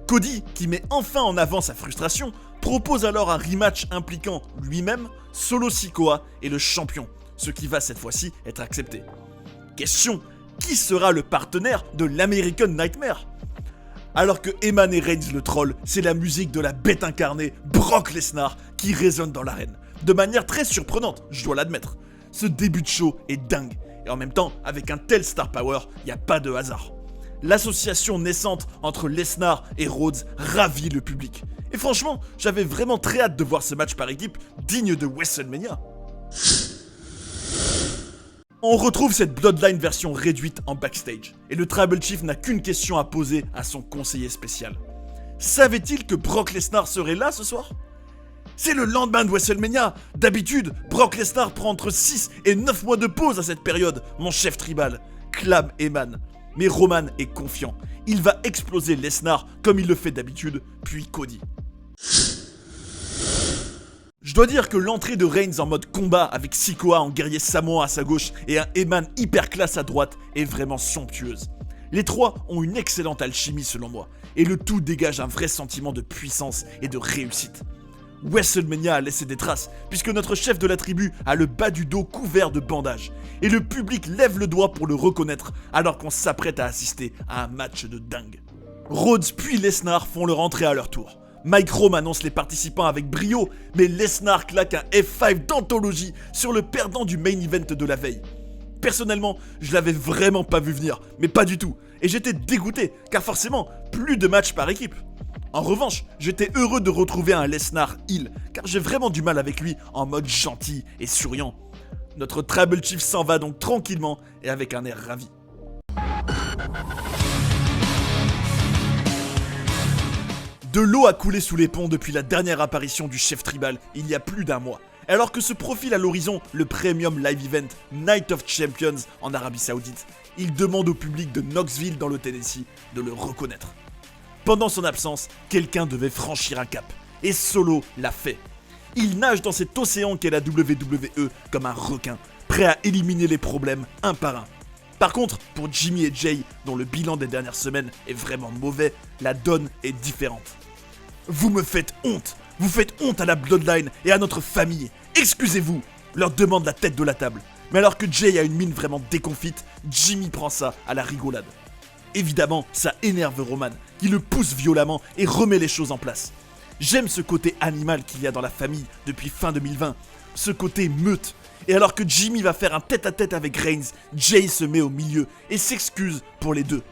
Cody, qui met enfin en avant sa frustration, propose alors un rematch impliquant lui-même, Solo Sikoa et le champion, ce qui va cette fois-ci être accepté. Question, qui sera le partenaire de l'American Nightmare ? Alors que Eman et Reigns le troll, c'est la musique de la bête incarnée, Brock Lesnar, qui résonne dans l'arène. De manière très surprenante, je dois l'admettre. Ce début de show est dingue, et en même temps, avec un tel star power, il n'y a pas de hasard. L'association naissante entre Lesnar et Rhodes ravit le public. Et franchement, j'avais vraiment très hâte de voir ce match par équipe digne de WrestleMania. On retrouve cette Bloodline version réduite en backstage, et le Tribal Chief n'a qu'une question à poser à son conseiller spécial. Savait-il que Brock Lesnar serait là ce soir ? C'est le lendemain de WrestleMania. D'habitude, Brock Lesnar prend entre 6 et 9 mois de pause à cette période, mon chef tribal, clame Eman. Mais Roman est confiant. Il va exploser Lesnar comme il le fait d'habitude, puis Cody. Je dois dire que l'entrée de Reigns en mode combat avec Sikoa en guerrier samoan à sa gauche et un Eman hyper classe à droite est vraiment somptueuse. Les trois ont une excellente alchimie selon moi, et le tout dégage un vrai sentiment de puissance et de réussite. WrestleMania a laissé des traces, puisque notre chef de la tribu a le bas du dos couvert de bandages, et le public lève le doigt pour le reconnaître alors qu'on s'apprête à assister à un match de dingue. Rhodes puis Lesnar font leur entrée à leur tour. Mike Rome annonce les participants avec brio, mais Lesnar claque un F5 d'anthologie sur le perdant du main event de la veille. Personnellement, je l'avais vraiment pas vu venir, mais pas du tout, et j'étais dégoûté, car forcément, plus de matchs par équipe. En revanche, j'étais heureux de retrouver un Lesnar heel, car j'ai vraiment du mal avec lui en mode gentil et souriant. Notre Tribal Chief s'en va donc tranquillement et avec un air ravi. De l'eau a coulé sous les ponts depuis la dernière apparition du chef tribal il y a plus d'un mois, alors que se profile à l'horizon le Premium Live Event Night of Champions en Arabie Saoudite. Il demande au public de Knoxville dans le Tennessee de le reconnaître. Pendant son absence, quelqu'un devait franchir un cap, et Solo l'a fait. Il nage dans cet océan qu'est la WWE comme un requin, prêt à éliminer les problèmes un par un. Par contre, pour Jimmy et Jay, dont le bilan des dernières semaines est vraiment mauvais, la donne est différente. Vous me faites honte. Vous faites honte à la Bloodline et à notre famille. Excusez-vous, leur demande la tête de la table. Mais alors que Jay a une mine vraiment déconfite, Jimmy prend ça à la rigolade. Évidemment, ça énerve Roman, qui le pousse violemment et remet les choses en place. J'aime ce côté animal qu'il y a dans la famille depuis fin 2020, ce côté meute. Et alors que Jimmy va faire un tête-à-tête avec Reigns, Jay se met au milieu et s'excuse pour les deux.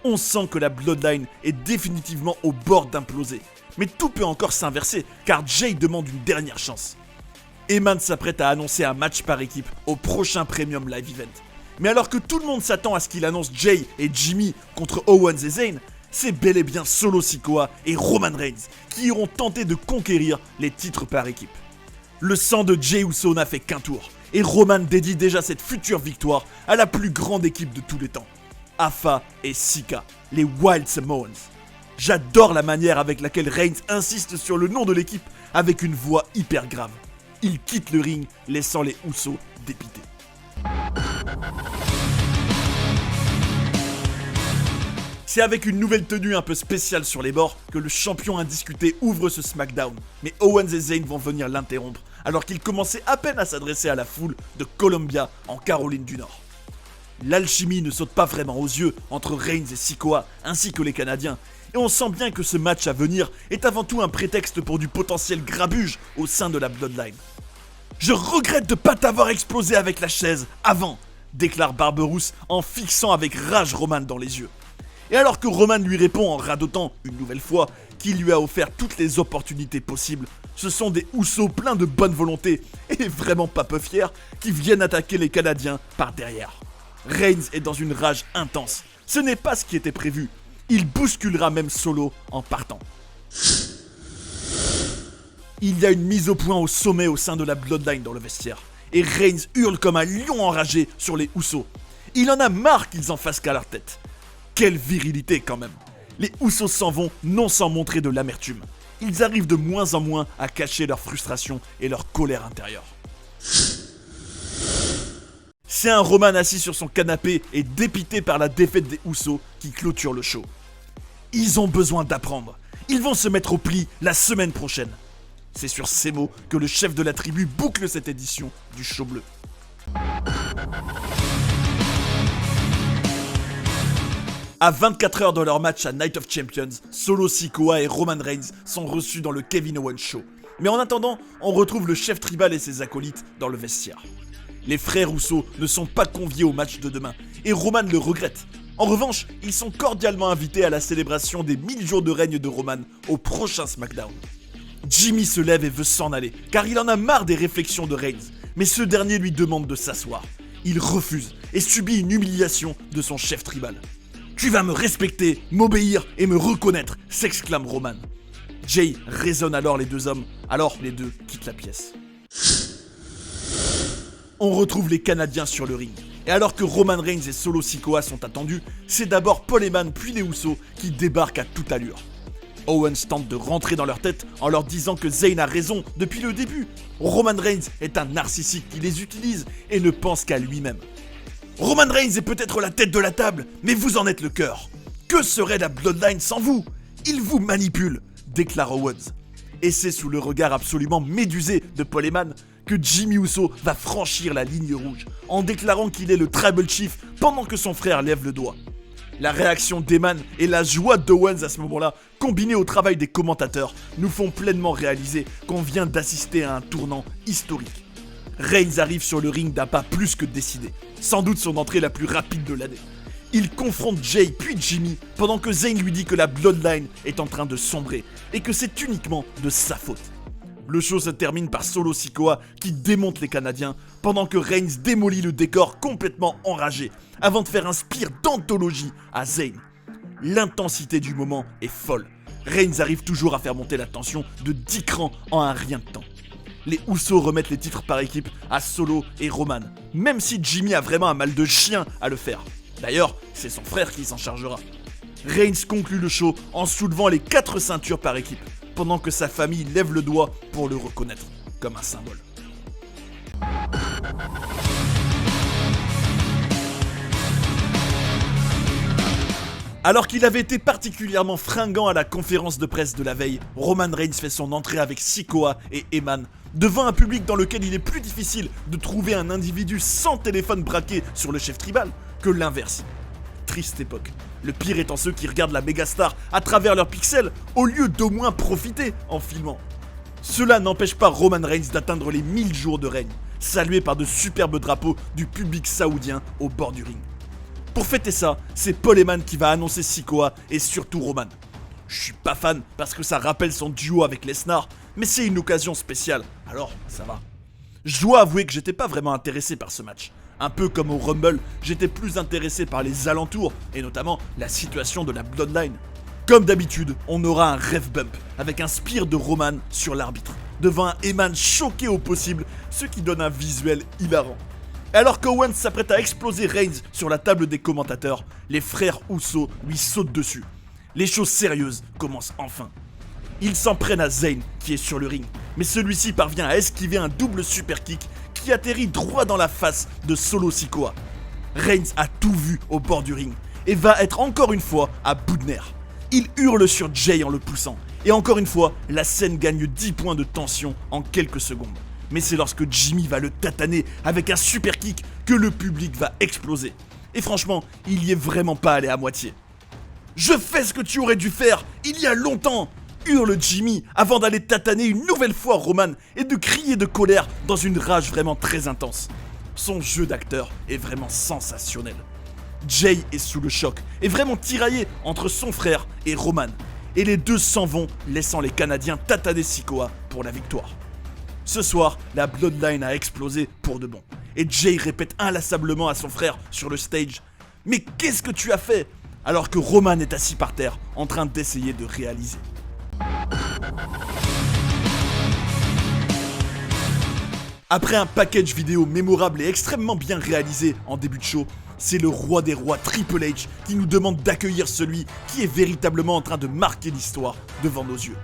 On sent que la Bloodline est définitivement au bord d'imploser. Mais tout peut encore s'inverser, car Jay demande une dernière chance. Eman s'apprête à annoncer un match par équipe au prochain Premium Live Event. Mais alors que tout le monde s'attend à ce qu'il annonce Jay et Jimmy contre Owens et Zayn, c'est bel et bien Solo Sikoa et Roman Reigns qui iront tenter de conquérir les titres par équipe. Le sang de Jey Uso n'a fait qu'un tour, et Roman dédie déjà cette future victoire à la plus grande équipe de tous les temps. Afa et Sika, les Wild Samoans. J'adore la manière avec laquelle Reigns insiste sur le nom de l'équipe avec une voix hyper grave. Il quitte le ring, laissant les Usos dépités. C'est avec une nouvelle tenue un peu spéciale sur les bords que le champion indiscuté ouvre ce SmackDown. Mais Owens et Zayn vont venir l'interrompre alors qu'il commençait à peine à s'adresser à la foule de Columbia en Caroline du Nord. L'alchimie ne saute pas vraiment aux yeux entre Reigns et Sikoa ainsi que les Canadiens, Et on sent bien que ce match à venir est avant tout un prétexte pour du potentiel grabuge au sein de la Bloodline. Je regrette de pas t'avoir explosé avec la chaise avant, déclare Barberousse en fixant avec rage Roman dans les yeux. Et alors que Roman lui répond en radotant une nouvelle fois qu'il lui a offert toutes les opportunités possibles, ce sont des Usos pleins de bonne volonté et vraiment pas peu fiers qui viennent attaquer les Canadiens par derrière. Reigns est dans une rage intense. Ce n'est pas ce qui était prévu. Il bousculera même Solo en partant. Il y a une mise au point au sommet au sein de la Bloodline dans le vestiaire. Et Reigns hurle comme un lion enragé sur les Usos. Il en a marre qu'ils en fassent qu'à leur tête. Quelle virilité quand même. Les Usos s'en vont non sans montrer de l'amertume. Ils arrivent de moins en moins à cacher leur frustration et leur colère intérieure. C'est un Roman assis sur son canapé et dépité par la défaite des Usos qui clôture le show. Ils ont besoin d'apprendre. Ils vont se mettre au pli la semaine prochaine. C'est sur ces mots que le chef de la tribu boucle cette édition du Show Bleu. À 24 heures de leur match à Night of Champions, Solo Sikoa et Roman Reigns sont reçus dans le Kevin Owens Show. Mais en attendant, on retrouve le chef tribal et ses acolytes dans le vestiaire. Les frères Usos ne sont pas conviés au match de demain, et Roman le regrette. En revanche, ils sont cordialement invités à la célébration des 1000 jours de règne de Roman au prochain SmackDown. Jimmy se lève et veut s'en aller, car il en a marre des réflexions de Reigns, mais ce dernier lui demande de s'asseoir. Il refuse et subit une humiliation de son chef tribal. « Tu vas me respecter, m'obéir et me reconnaître !» s'exclame Roman. Jay raisonne alors les deux hommes, alors les deux quittent la pièce. On retrouve les Canadiens sur le ring. Et alors que Roman Reigns et Solo Sikoa sont attendus, c'est d'abord Paul Heyman puis les Usos qui débarquent à toute allure. Owens tente de rentrer dans leur tête en leur disant que Zayn a raison depuis le début. Roman Reigns est un narcissique qui les utilise et ne pense qu'à lui-même. Roman Reigns est peut-être la tête de la table, mais vous en êtes le cœur. Que serait la Bloodline sans vous ? Il vous manipule, déclare Owens. Et c'est sous le regard absolument médusé de Paul Heyman que Jimmy Uso va franchir la ligne rouge en déclarant qu'il est le Tribal Chief pendant que son frère lève le doigt. La réaction d'Heyman et la joie d'Owens à ce moment-là, combinée au travail des commentateurs, nous font pleinement réaliser qu'on vient d'assister à un tournant historique. Reigns arrive sur le ring d'un pas plus que décidé, sans doute son entrée la plus rapide de l'année. Il confronte Jay puis Jimmy pendant que Zayn lui dit que la Bloodline est en train de sombrer et que c'est uniquement de sa faute. Le show se termine par Solo Sikoa qui démonte les Canadiens pendant que Reigns démolit le décor complètement enragé avant de faire un spire d'anthologie à Zayn. L'intensité du moment est folle. Reigns arrive toujours à faire monter la tension de 10 crans en un rien de temps. Les Usos remettent les titres par équipe à Solo et Roman, même si Jimmy a vraiment un mal de chien à le faire. D'ailleurs, c'est son frère qui s'en chargera. Reigns conclut le show en soulevant les 4 ceintures par équipe, pendant que sa famille lève le doigt pour le reconnaître comme un symbole. Alors qu'il avait été particulièrement fringant à la conférence de presse de la veille, Roman Reigns fait son entrée avec Sikoa et Heyman, devant un public dans lequel il est plus difficile de trouver un individu sans téléphone braqué sur le chef tribal que l'inverse. Triste époque. Le pire étant ceux qui regardent la mégastar à travers leurs pixels au lieu d'au moins profiter en filmant. Cela n'empêche pas Roman Reigns d'atteindre les 1000 jours de règne, salué par de superbes drapeaux du public saoudien au bord du ring. Pour fêter ça, c'est Paul Heyman qui va annoncer Sikoa et surtout Roman. Je suis pas fan parce que ça rappelle son duo avec Lesnar, mais c'est une occasion spéciale, alors ça va. Je dois avouer que j'étais pas vraiment intéressé par ce match. Un peu comme au Rumble, j'étais plus intéressé par les alentours, et notamment la situation de la Bloodline. Comme d'habitude, on aura un ref bump, avec un spear de Roman sur l'arbitre, devant un Heyman choqué au possible, ce qui donne un visuel hilarant. Alors qu'Owens s'apprête à exploser Reigns sur la table des commentateurs, les frères Usos lui sautent dessus. Les choses sérieuses commencent enfin. Ils s'en prennent à Zayn, qui est sur le ring, mais celui-ci parvient à esquiver un double super kick qui atterrit droit dans la face de Solo Sikoa. Reigns a tout vu au bord du ring et va être encore une fois à bout de nerfs. Il hurle sur Jay en le poussant, et encore une fois, la scène gagne 10 points de tension en quelques secondes. Mais c'est lorsque Jimmy va le tataner avec un super kick que le public va exploser. Et franchement, il y est vraiment pas allé à moitié. Je fais ce que tu aurais dû faire il y a longtemps, hurle Jimmy avant d'aller tataner une nouvelle fois Roman et de crier de colère dans une rage vraiment très intense. Son jeu d'acteur est vraiment sensationnel. Jay est sous le choc et vraiment tiraillé entre son frère et Roman. Et les deux s'en vont, laissant les Canadiens tataner Sikoa pour la victoire. Ce soir, la Bloodline a explosé pour de bon. Et Jay répète inlassablement à son frère sur le stage « Mais qu'est-ce que tu as fait ?» alors que Roman est assis par terre en train d'essayer de réaliser. Après un package vidéo mémorable et extrêmement bien réalisé en début de show, c'est le roi des rois Triple H qui nous demande d'accueillir celui qui est véritablement en train de marquer l'histoire devant nos yeux.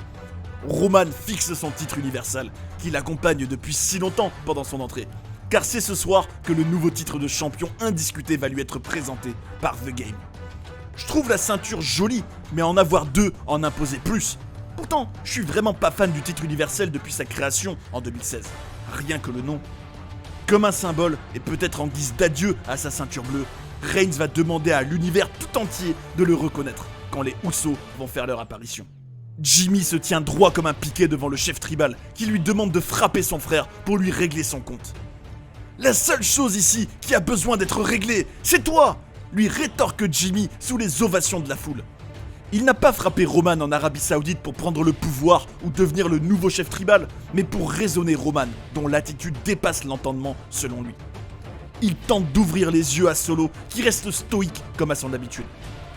Roman fixe son titre universel, qui l'accompagne depuis si longtemps pendant son entrée, car c'est ce soir que le nouveau titre de champion indiscuté va lui être présenté par The Game. Je trouve la ceinture jolie, mais en avoir deux en imposer plus. Pourtant, je suis vraiment pas fan du titre universel depuis sa création en 2016. Rien que le nom. Comme un symbole, et peut-être en guise d'adieu à sa ceinture bleue, Reigns va demander à l'univers tout entier de le reconnaître quand les Usos vont faire leur apparition. Jimmy se tient droit comme un piquet devant le chef tribal qui lui demande de frapper son frère pour lui régler son compte. La seule chose ici qui a besoin d'être réglée, c'est toi, lui rétorque Jimmy sous les ovations de la foule. Il n'a pas frappé Roman en Arabie Saoudite pour prendre le pouvoir ou devenir le nouveau chef tribal, mais pour raisonner Roman, dont l'attitude dépasse l'entendement selon lui. Il tente d'ouvrir les yeux à Solo, qui reste stoïque comme à son habitude.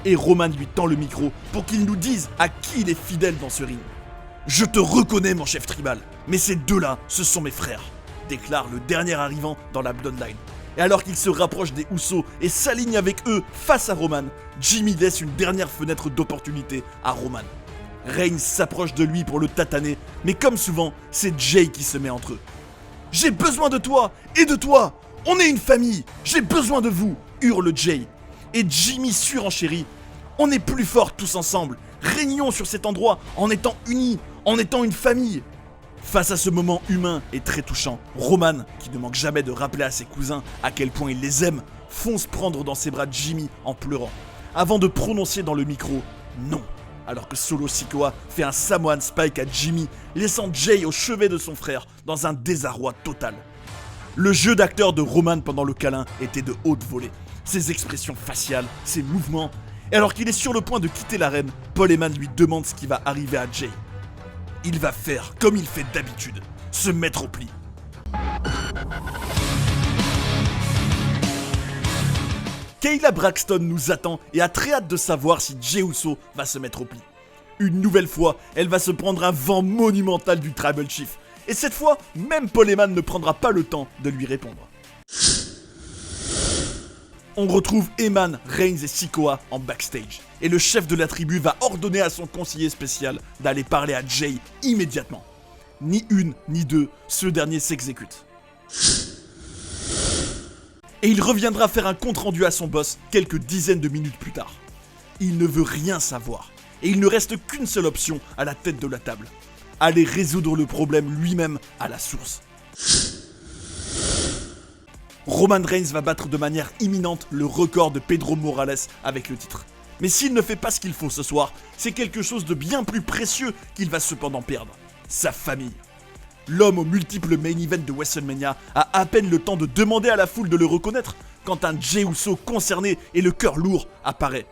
Et Roman lui tend le micro pour qu'il nous dise à qui il est fidèle dans ce ring. « Je te reconnais mon chef tribal, mais ces deux-là, ce sont mes frères », déclare le dernier arrivant dans la Bloodline. Et alors qu'il se rapproche des Usos et s'aligne avec eux face à Roman, Jimmy laisse une dernière fenêtre d'opportunité à Roman. Reigns s'approche de lui pour le tataner, mais comme souvent, c'est Jay qui se met entre eux. « J'ai besoin de toi et de toi. On est une famille. J'ai besoin de vous, hurle Jay. Et Jimmy surenchérit. On est plus forts tous ensemble. Régnons sur cet endroit en étant unis, en étant une famille. Face à ce moment humain et très touchant, Roman, qui ne manque jamais de rappeler à ses cousins à quel point il les aime, fonce prendre dans ses bras Jimmy en pleurant, avant de prononcer dans le micro « Non », alors que Solo Sikoa fait un Samoan Spike à Jimmy, laissant Jay au chevet de son frère dans un désarroi total. Le jeu d'acteur de Roman pendant le câlin était de haute volée. Ses expressions faciales, ses mouvements. Et alors qu'il est sur le point de quitter l'arène, Paul Heyman lui demande ce qui va arriver à Jay. Il va faire comme il fait d'habitude, se mettre au pli. Kayla Braxton nous attend et a très hâte de savoir si Jey Uso va se mettre au pli. Une nouvelle fois, elle va se prendre un vent monumental du Tribal Chief. Et cette fois, même Paul Heyman ne prendra pas le temps de lui répondre. On retrouve Heyman, Reigns et Sikoa en backstage. Et le chef de la tribu va ordonner à son conseiller spécial d'aller parler à Jay immédiatement. Ni une, ni deux, ce dernier s'exécute. Et il reviendra faire un compte-rendu à son boss quelques dizaines de minutes plus tard. Il ne veut rien savoir. Et il ne reste qu'une seule option à la tête de la table. Aller résoudre le problème lui-même à la source. Roman Reigns va battre de manière imminente le record de Pedro Morales avec le titre. Mais s'il ne fait pas ce qu'il faut ce soir, c'est quelque chose de bien plus précieux qu'il va cependant perdre. Sa famille. L'homme aux multiples main events de WrestleMania a à peine le temps de demander à la foule de le reconnaître quand un Jey Uso concerné et le cœur lourd apparaît.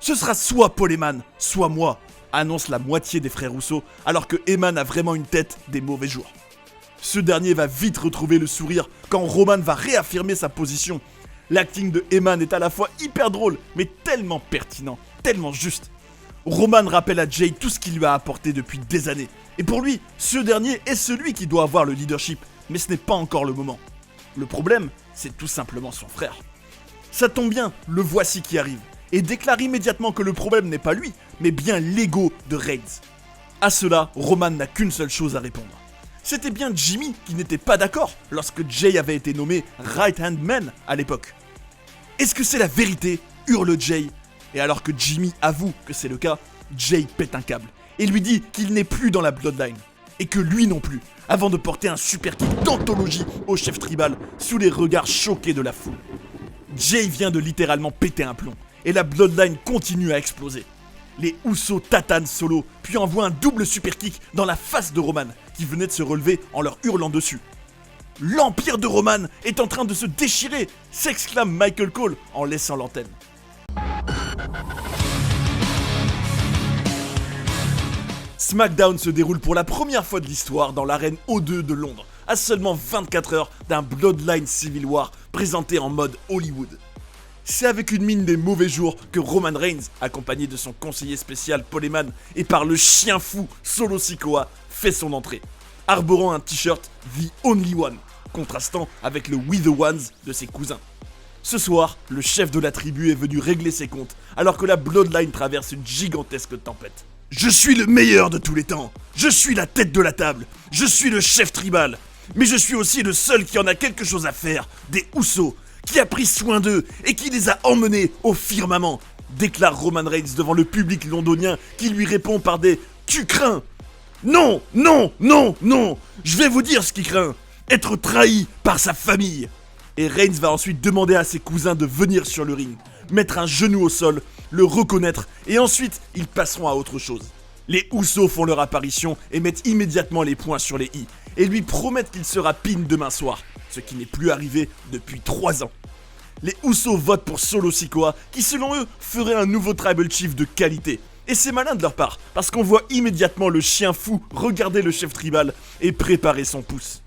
Ce sera soit Paul Heyman, soit moi, annonce la moitié des frères Uso, alors que Heyman a vraiment une tête des mauvais jours. Ce dernier va vite retrouver le sourire quand Roman va réaffirmer sa position. L'acting de Heyman est à la fois hyper drôle, mais tellement pertinent, tellement juste. Roman rappelle à Jay tout ce qu'il lui a apporté depuis des années. Et pour lui, ce dernier est celui qui doit avoir le leadership, mais ce n'est pas encore le moment. Le problème, c'est tout simplement son frère. Ça tombe bien, le voici qui arrive, et déclare immédiatement que le problème n'est pas lui, mais bien l'ego de Reigns. À cela, Roman n'a qu'une seule chose à répondre. C'était bien Jimmy qui n'était pas d'accord lorsque Jay avait été nommé Right Hand Man à l'époque. Est-ce que c'est la vérité ? Hurle Jay. Et alors que Jimmy avoue que c'est le cas, Jay pète un câble et lui dit qu'il n'est plus dans la Bloodline. Et que lui non plus, avant de porter un super kick d'anthologie au chef tribal sous les regards choqués de la foule. Jay vient de littéralement péter un plomb. et la Bloodline continue à exploser. Les Usos tatanent Solo, puis envoient un double super kick dans la face de Roman, qui venait de se relever en leur hurlant dessus. L'empire de Roman est en train de se déchirer, s'exclame Michael Cole en laissant l'antenne. SmackDown se déroule pour la première fois de l'histoire dans l'arène O2 de Londres, à seulement 24 heures d'un Bloodline Civil War présenté en mode Hollywood. C'est avec une mine des mauvais jours que Roman Reigns, accompagné de son conseiller spécial Paul Heyman et par le chien fou Solo Sikoa, fait son entrée, arborant un t-shirt The Only One, contrastant avec le We the Ones de ses cousins. Ce soir, le chef de la tribu est venu régler ses comptes, alors que la Bloodline traverse une gigantesque tempête. Je suis le meilleur de tous les temps, je suis la tête de la table, je suis le chef tribal, mais je suis aussi le seul qui en a quelque chose à faire, des Usos, qui a pris soin d'eux et qui les a emmenés au firmament, déclare Roman Reigns devant le public londonien qui lui répond par des « Tu crains !» Non, non, non, non, je vais vous dire ce qu'il craint, être trahi par sa famille. Et Reigns va ensuite demander à ses cousins de venir sur le ring, mettre un genou au sol, le reconnaître et ensuite ils passeront à autre chose. Les Usos font leur apparition et mettent immédiatement les points sur les i et lui promettent qu'il sera pin demain soir, ce qui n'est plus arrivé depuis 3 ans. Les Usos votent pour Solo Sikoa qui selon eux ferait un nouveau Tribal Chief de qualité. Et c'est malin de leur part, parce qu'on voit immédiatement le chien fou regarder le chef tribal et préparer son pouce.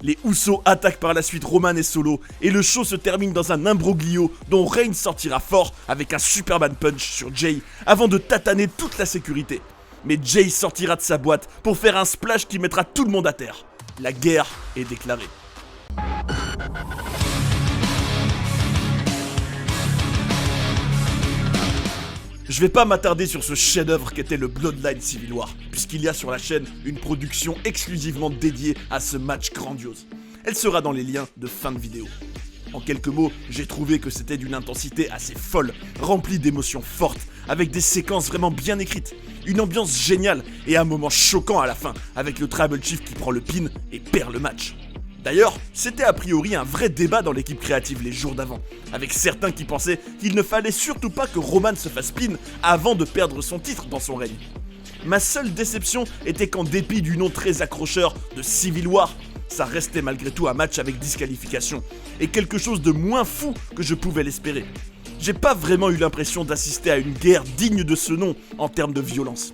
Les Usos attaquent par la suite Roman et Solo, et le show se termine dans un imbroglio dont Reigns sortira fort avec un Superman Punch sur Jay avant de tataner toute la sécurité. Mais Jay sortira de sa boîte pour faire un splash qui mettra tout le monde à terre. La guerre est déclarée. Je vais pas m'attarder sur ce chef-d'œuvre qu'était le Bloodline Civil War, puisqu'il y a sur la chaîne une production exclusivement dédiée à ce match grandiose. Elle sera dans les liens de fin de vidéo. En quelques mots, j'ai trouvé que c'était d'une intensité assez folle, remplie d'émotions fortes, avec des séquences vraiment bien écrites, une ambiance géniale et un moment choquant à la fin, avec le Tribal Chief qui prend le pin et perd le match. D'ailleurs, c'était a priori un vrai débat dans l'équipe créative les jours d'avant, avec certains qui pensaient qu'il ne fallait surtout pas que Roman se fasse pin avant de perdre son titre dans son règne. Ma seule déception était qu'en dépit du nom très accrocheur de Civil War, ça restait malgré tout un match avec disqualification, et quelque chose de moins fou que je pouvais l'espérer. J'ai pas vraiment eu l'impression d'assister à une guerre digne de ce nom en termes de violence.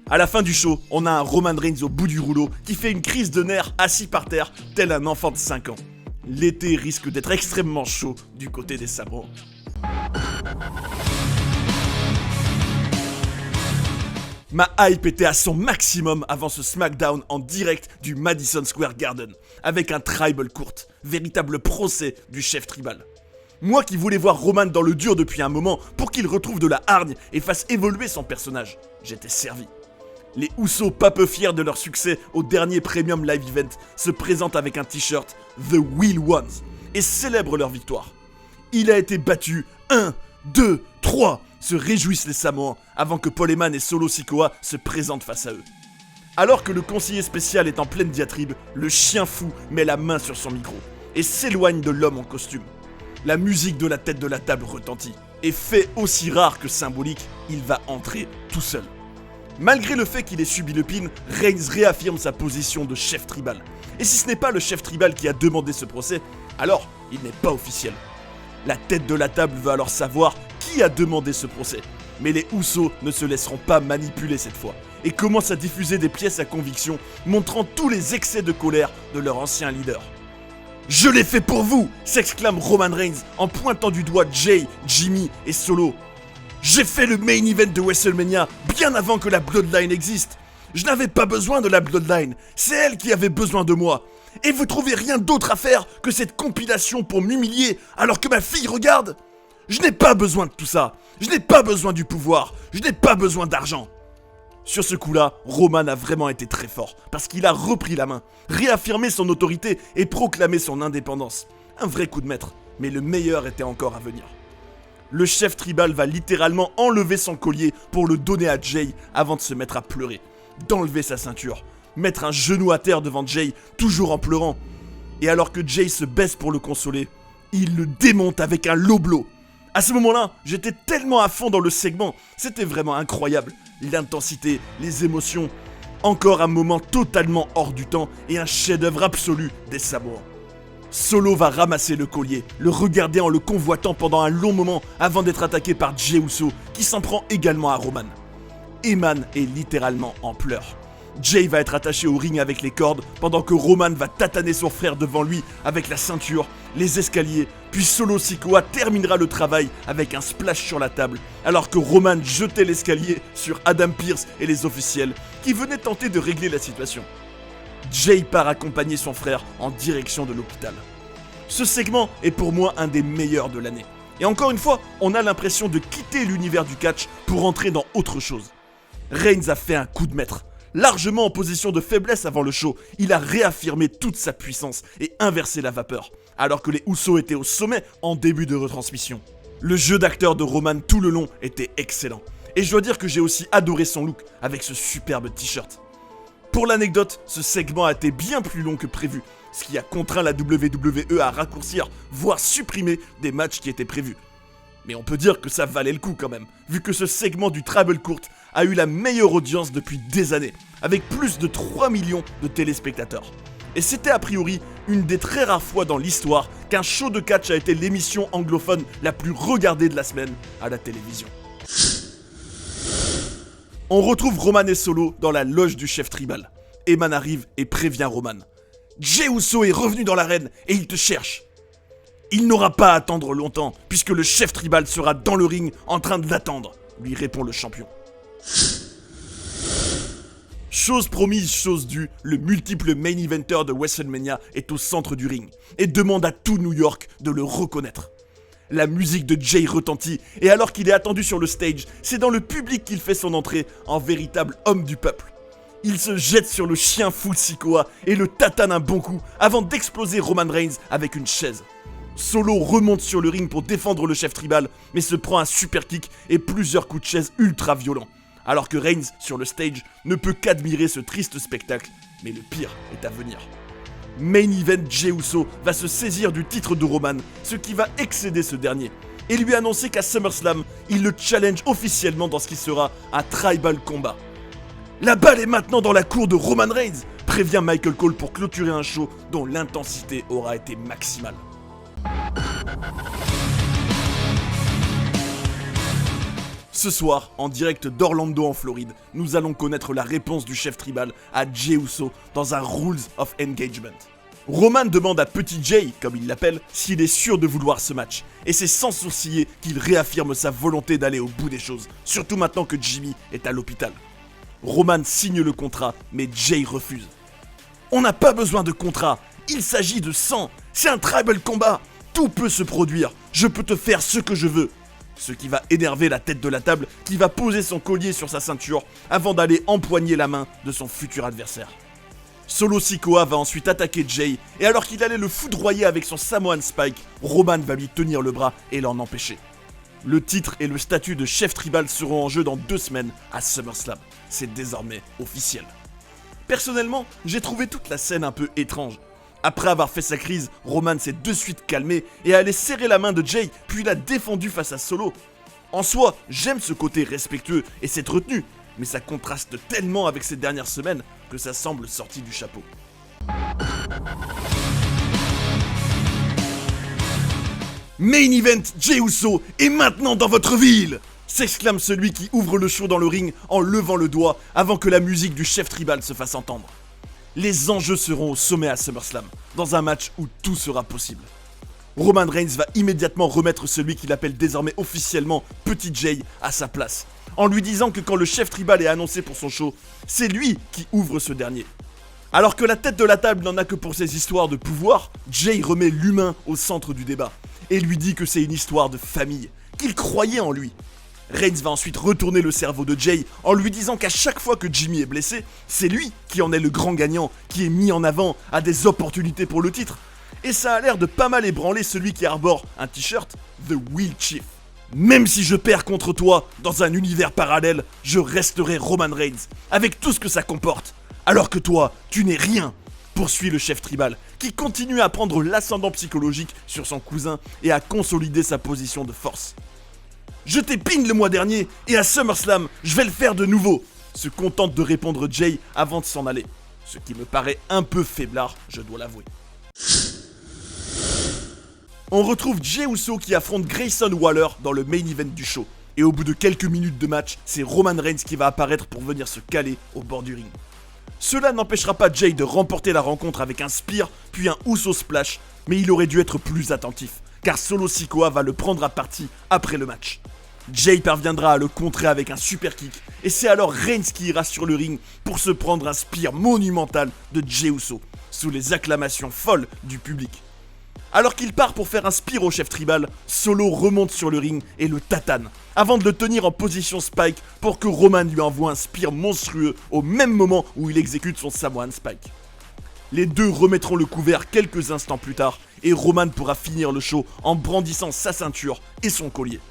À la fin du show, on a un Roman Reigns au bout du rouleau qui fait une crise de nerfs assis par terre, tel un enfant de 5 ans. L'été risque d'être extrêmement chaud du côté des Samoans. Ma hype était à son maximum avant ce SmackDown en direct du Madison Square Garden, avec un tribal court, véritable procès du chef tribal. Moi qui voulais voir Roman dans le dur depuis un moment pour qu'il retrouve de la hargne et fasse évoluer son personnage, j'étais servi. Les Usos, pas peu fiers de leur succès au dernier Premium Live Event, se présentent avec un t-shirt The Real Ones et célèbrent leur victoire. Il a été battu, 1, 2, 3, se réjouissent les Samoans avant que Paul Heyman et Solo Sikoa se présentent face à eux. Alors que le conseiller spécial est en pleine diatribe, le chien fou met la main sur son micro et s'éloigne de l'homme en costume. La musique de la tête de la table retentit, et fait aussi rare que symbolique, il va entrer tout seul. Malgré le fait qu'il ait subi le pin, Reigns réaffirme sa position de chef tribal. Et si ce n'est pas le chef tribal qui a demandé ce procès, alors il n'est pas officiel. La tête de la table veut alors savoir qui a demandé ce procès. Mais les Usos ne se laisseront pas manipuler cette fois, et commencent à diffuser des pièces à conviction, montrant tous les excès de colère de leur ancien leader. « Je l'ai fait pour vous !» s'exclame Roman Reigns en pointant du doigt Jay, Jimmy et Solo. « J'ai fait le main event de WrestleMania bien avant que la Bloodline existe. Je n'avais pas besoin de la Bloodline, c'est elle qui avait besoin de moi. Et vous trouvez rien d'autre à faire que cette compilation pour m'humilier alors que ma fille regarde ? Je n'ai pas besoin de tout ça, je n'ai pas besoin du pouvoir, je n'ai pas besoin d'argent. » Sur ce coup-là, Roman a vraiment été très fort, parce qu'il a repris la main, réaffirmé son autorité et proclamé son indépendance. Un vrai coup de maître, mais le meilleur était encore à venir. Le chef tribal va littéralement enlever son collier pour le donner à Jay avant de se mettre à pleurer, d'enlever sa ceinture, mettre un genou à terre devant Jay, toujours en pleurant. Et alors que Jay se baisse pour le consoler, il le démonte avec un low blow, À ce moment-là, j'étais tellement à fond dans le segment, c'était vraiment incroyable. L'intensité, les émotions, encore un moment totalement hors du temps et un chef-d'œuvre absolu des Samoans. Solo va ramasser le collier, le regarder en le convoitant pendant un long moment avant d'être attaqué par Jey Uso qui s'en prend également à Roman. Eman est littéralement en pleurs. Jey va être attaché au ring avec les cordes pendant que Roman va tataner son frère devant lui avec la ceinture, les escaliers, puis Solo Sikoa terminera le travail avec un splash sur la table alors que Roman jetait l'escalier sur Adam Pearce et les officiels qui venaient tenter de régler la situation. Jey part accompagner son frère en direction de l'hôpital. Ce segment est pour moi un des meilleurs de l'année. Et encore une fois, on a l'impression de quitter l'univers du catch pour entrer dans autre chose. Reigns a fait un coup de maître. Largement en position de faiblesse avant le show, il a réaffirmé toute sa puissance et inversé la vapeur, alors que les Usos étaient au sommet en début de retransmission. Le jeu d'acteur de Roman tout le long était excellent. Et je dois dire que j'ai aussi adoré son look avec ce superbe t-shirt. Pour l'anecdote, ce segment a été bien plus long que prévu, ce qui a contraint la WWE à raccourcir, voire supprimer des matchs qui étaient prévus. Mais on peut dire que ça valait le coup quand même, vu que ce segment du Tribal Court a eu la meilleure audience depuis des années, avec plus de 3 millions de téléspectateurs. Et c'était a priori une des très rares fois dans l'histoire qu'un show de catch a été l'émission anglophone la plus regardée de la semaine à la télévision. On retrouve Roman et Solo dans la loge du chef tribal. Eman arrive et prévient Roman. Jey Uso est revenu dans l'arène et il te cherche. Il n'aura pas à attendre longtemps puisque le chef tribal sera dans le ring en train de l'attendre, lui répond le champion. Chose promise, chose due, le multiple main eventer de WrestleMania est au centre du ring et demande à tout New York de le reconnaître. La musique de Jey retentit et alors qu'il est attendu sur le stage, c'est dans le public qu'il fait son entrée en véritable homme du peuple. Il se jette sur le chien fou Sikoa et le tatane un bon coup avant d'exploser Roman Reigns avec une chaise. Solo remonte sur le ring pour défendre le chef tribal mais se prend un super kick et plusieurs coups de chaise ultra violents. Alors que Reigns, sur le stage, ne peut qu'admirer ce triste spectacle, mais le pire est à venir. Main event, Jey Uso va se saisir du titre de Roman, ce qui va excéder ce dernier, et lui annoncer qu'à SummerSlam, il le challenge officiellement dans ce qui sera un Tribal Combat. La balle est maintenant dans la cour de Roman Reigns, prévient Michael Cole pour clôturer un show dont l'intensité aura été maximale. Ce soir, en direct d'Orlando en Floride, nous allons connaître la réponse du chef tribal à Jey Uso dans un Rules of Engagement. Roman demande à Petit Jey, comme il l'appelle, s'il est sûr de vouloir ce match, et c'est sans sourciller qu'il réaffirme sa volonté d'aller au bout des choses, surtout maintenant que Jimmy est à l'hôpital. Roman signe le contrat, mais Jey refuse. On n'a pas besoin de contrat, il s'agit de sang, c'est un tribal combat, tout peut se produire, je peux te faire ce que je veux. Ce qui va énerver la tête de la table qui va poser son collier sur sa ceinture avant d'aller empoigner la main de son futur adversaire. Solo Sikoa va ensuite attaquer Jey et alors qu'il allait le foudroyer avec son Samoan Spike, Roman va lui tenir le bras et l'en empêcher. Le titre et le statut de chef tribal seront en jeu dans 2 semaines à SummerSlam. C'est désormais officiel. Personnellement, j'ai trouvé toute la scène un peu étrange. Après avoir fait sa crise, Roman s'est de suite calmé et allé serrer la main de Jey, puis l'a défendu face à Solo. En soi, j'aime ce côté respectueux et cette retenue, mais ça contraste tellement avec ces dernières semaines que ça semble sorti du chapeau. Main event, Jey Uso est maintenant dans votre ville! S'exclame celui qui ouvre le show dans le ring en levant le doigt avant que la musique du chef tribal se fasse entendre. Les enjeux seront au sommet à SummerSlam, dans un match où tout sera possible. Roman Reigns va immédiatement remettre celui qu'il appelle désormais officiellement Petit Jey à sa place, en lui disant que quand le chef tribal est annoncé pour son show, c'est lui qui ouvre ce dernier. Alors que la tête de la table n'en a que pour ses histoires de pouvoir, Jey remet l'humain au centre du débat, et lui dit que c'est une histoire de famille, qu'il croyait en lui. Reigns va ensuite retourner le cerveau de Jey en lui disant qu'à chaque fois que Jimmy est blessé, c'est lui qui en est le grand gagnant, qui est mis en avant à des opportunités pour le titre. Et ça a l'air de pas mal ébranler celui qui arbore un t-shirt The Will Chief. Même si je perds contre toi dans un univers parallèle, je resterai Roman Reigns, avec tout ce que ça comporte. Alors que toi, tu n'es rien, poursuit le chef tribal, qui continue à prendre l'ascendant psychologique sur son cousin et à consolider sa position de force. Je t'ai ping le mois dernier et à SummerSlam, je vais le faire de nouveau !» se contente de répondre Jay avant de s'en aller. Ce qui me paraît un peu faiblard, je dois l'avouer. On retrouve Jey Uso qui affronte Grayson Waller dans le main event du show. Et au bout de quelques minutes de match, c'est Roman Reigns qui va apparaître pour venir se caler au bord du ring. Cela n'empêchera pas Jay de remporter la rencontre avec un spear puis un Uso splash, mais il aurait dû être plus attentif, car Solo Sikoa va le prendre à partie après le match. Jay parviendra à le contrer avec un super kick, et c'est alors Reigns qui ira sur le ring pour se prendre un spear monumental de Jey Uso, sous les acclamations folles du public. Alors qu'il part pour faire un spear au chef tribal, Solo remonte sur le ring et le tatane, avant de le tenir en position spike pour que Roman lui envoie un spear monstrueux au même moment où il exécute son Samoan Spike. Les deux remettront le couvert quelques instants plus tard et Roman pourra finir le show en brandissant sa ceinture et son collier.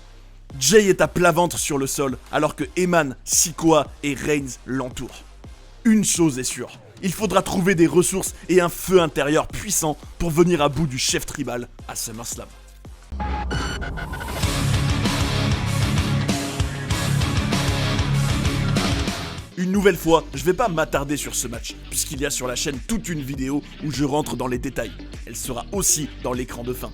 Jay est à plat ventre sur le sol alors que Eman, Sikoa et Reigns l'entourent. Une chose est sûre, il faudra trouver des ressources et un feu intérieur puissant pour venir à bout du chef tribal à SummerSlam. Une nouvelle fois, je vais pas m'attarder sur ce match, puisqu'il y a sur la chaîne toute une vidéo où je rentre dans les détails. Elle sera aussi dans l'écran de fin.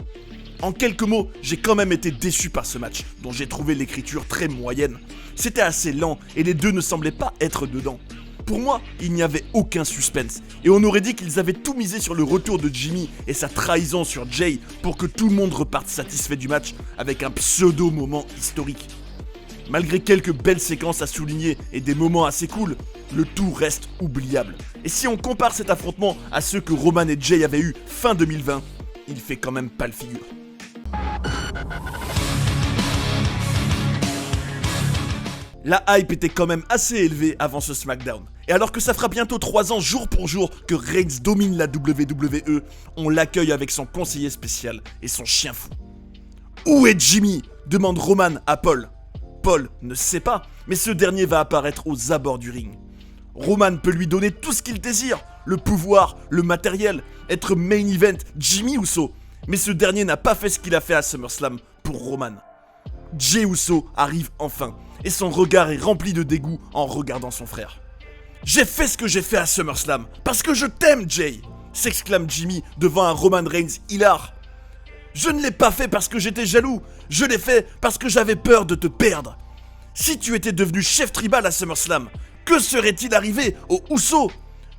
En quelques mots, j'ai quand même été déçu par ce match, dont j'ai trouvé l'écriture très moyenne. C'était assez lent et les deux ne semblaient pas être dedans. Pour moi, il n'y avait aucun suspense, et on aurait dit qu'ils avaient tout misé sur le retour de Jimmy et sa trahison sur Jay pour que tout le monde reparte satisfait du match avec un pseudo-moment historique. Malgré quelques belles séquences à souligner et des moments assez cool, le tout reste oubliable. Et si on compare cet affrontement à ceux que Roman et Jay avaient eu fin 2020, il fait quand même pas le figure. La hype était quand même assez élevée avant ce SmackDown. Et alors que ça fera bientôt 3 ans jour pour jour que Reigns domine la WWE, on l'accueille avec son conseiller spécial et son chien fou. « Où est Jimmy ?» demande Roman à Paul. Paul ne sait pas, mais ce dernier va apparaître aux abords du ring. Roman peut lui donner tout ce qu'il désire, le pouvoir, le matériel, être main event Jimmy Uso. Mais ce dernier n'a pas fait ce qu'il a fait à SummerSlam pour Roman. Jey Uso arrive enfin, et son regard est rempli de dégoût en regardant son frère. « J'ai fait ce que j'ai fait à SummerSlam, parce que je t'aime, Jay !» s'exclame Jimmy devant un Roman Reigns hilar. « Je ne l'ai pas fait parce que j'étais jaloux, je l'ai fait parce que j'avais peur de te perdre. Si tu étais devenu chef tribal à SummerSlam, que serait-il arrivé aux Uso ?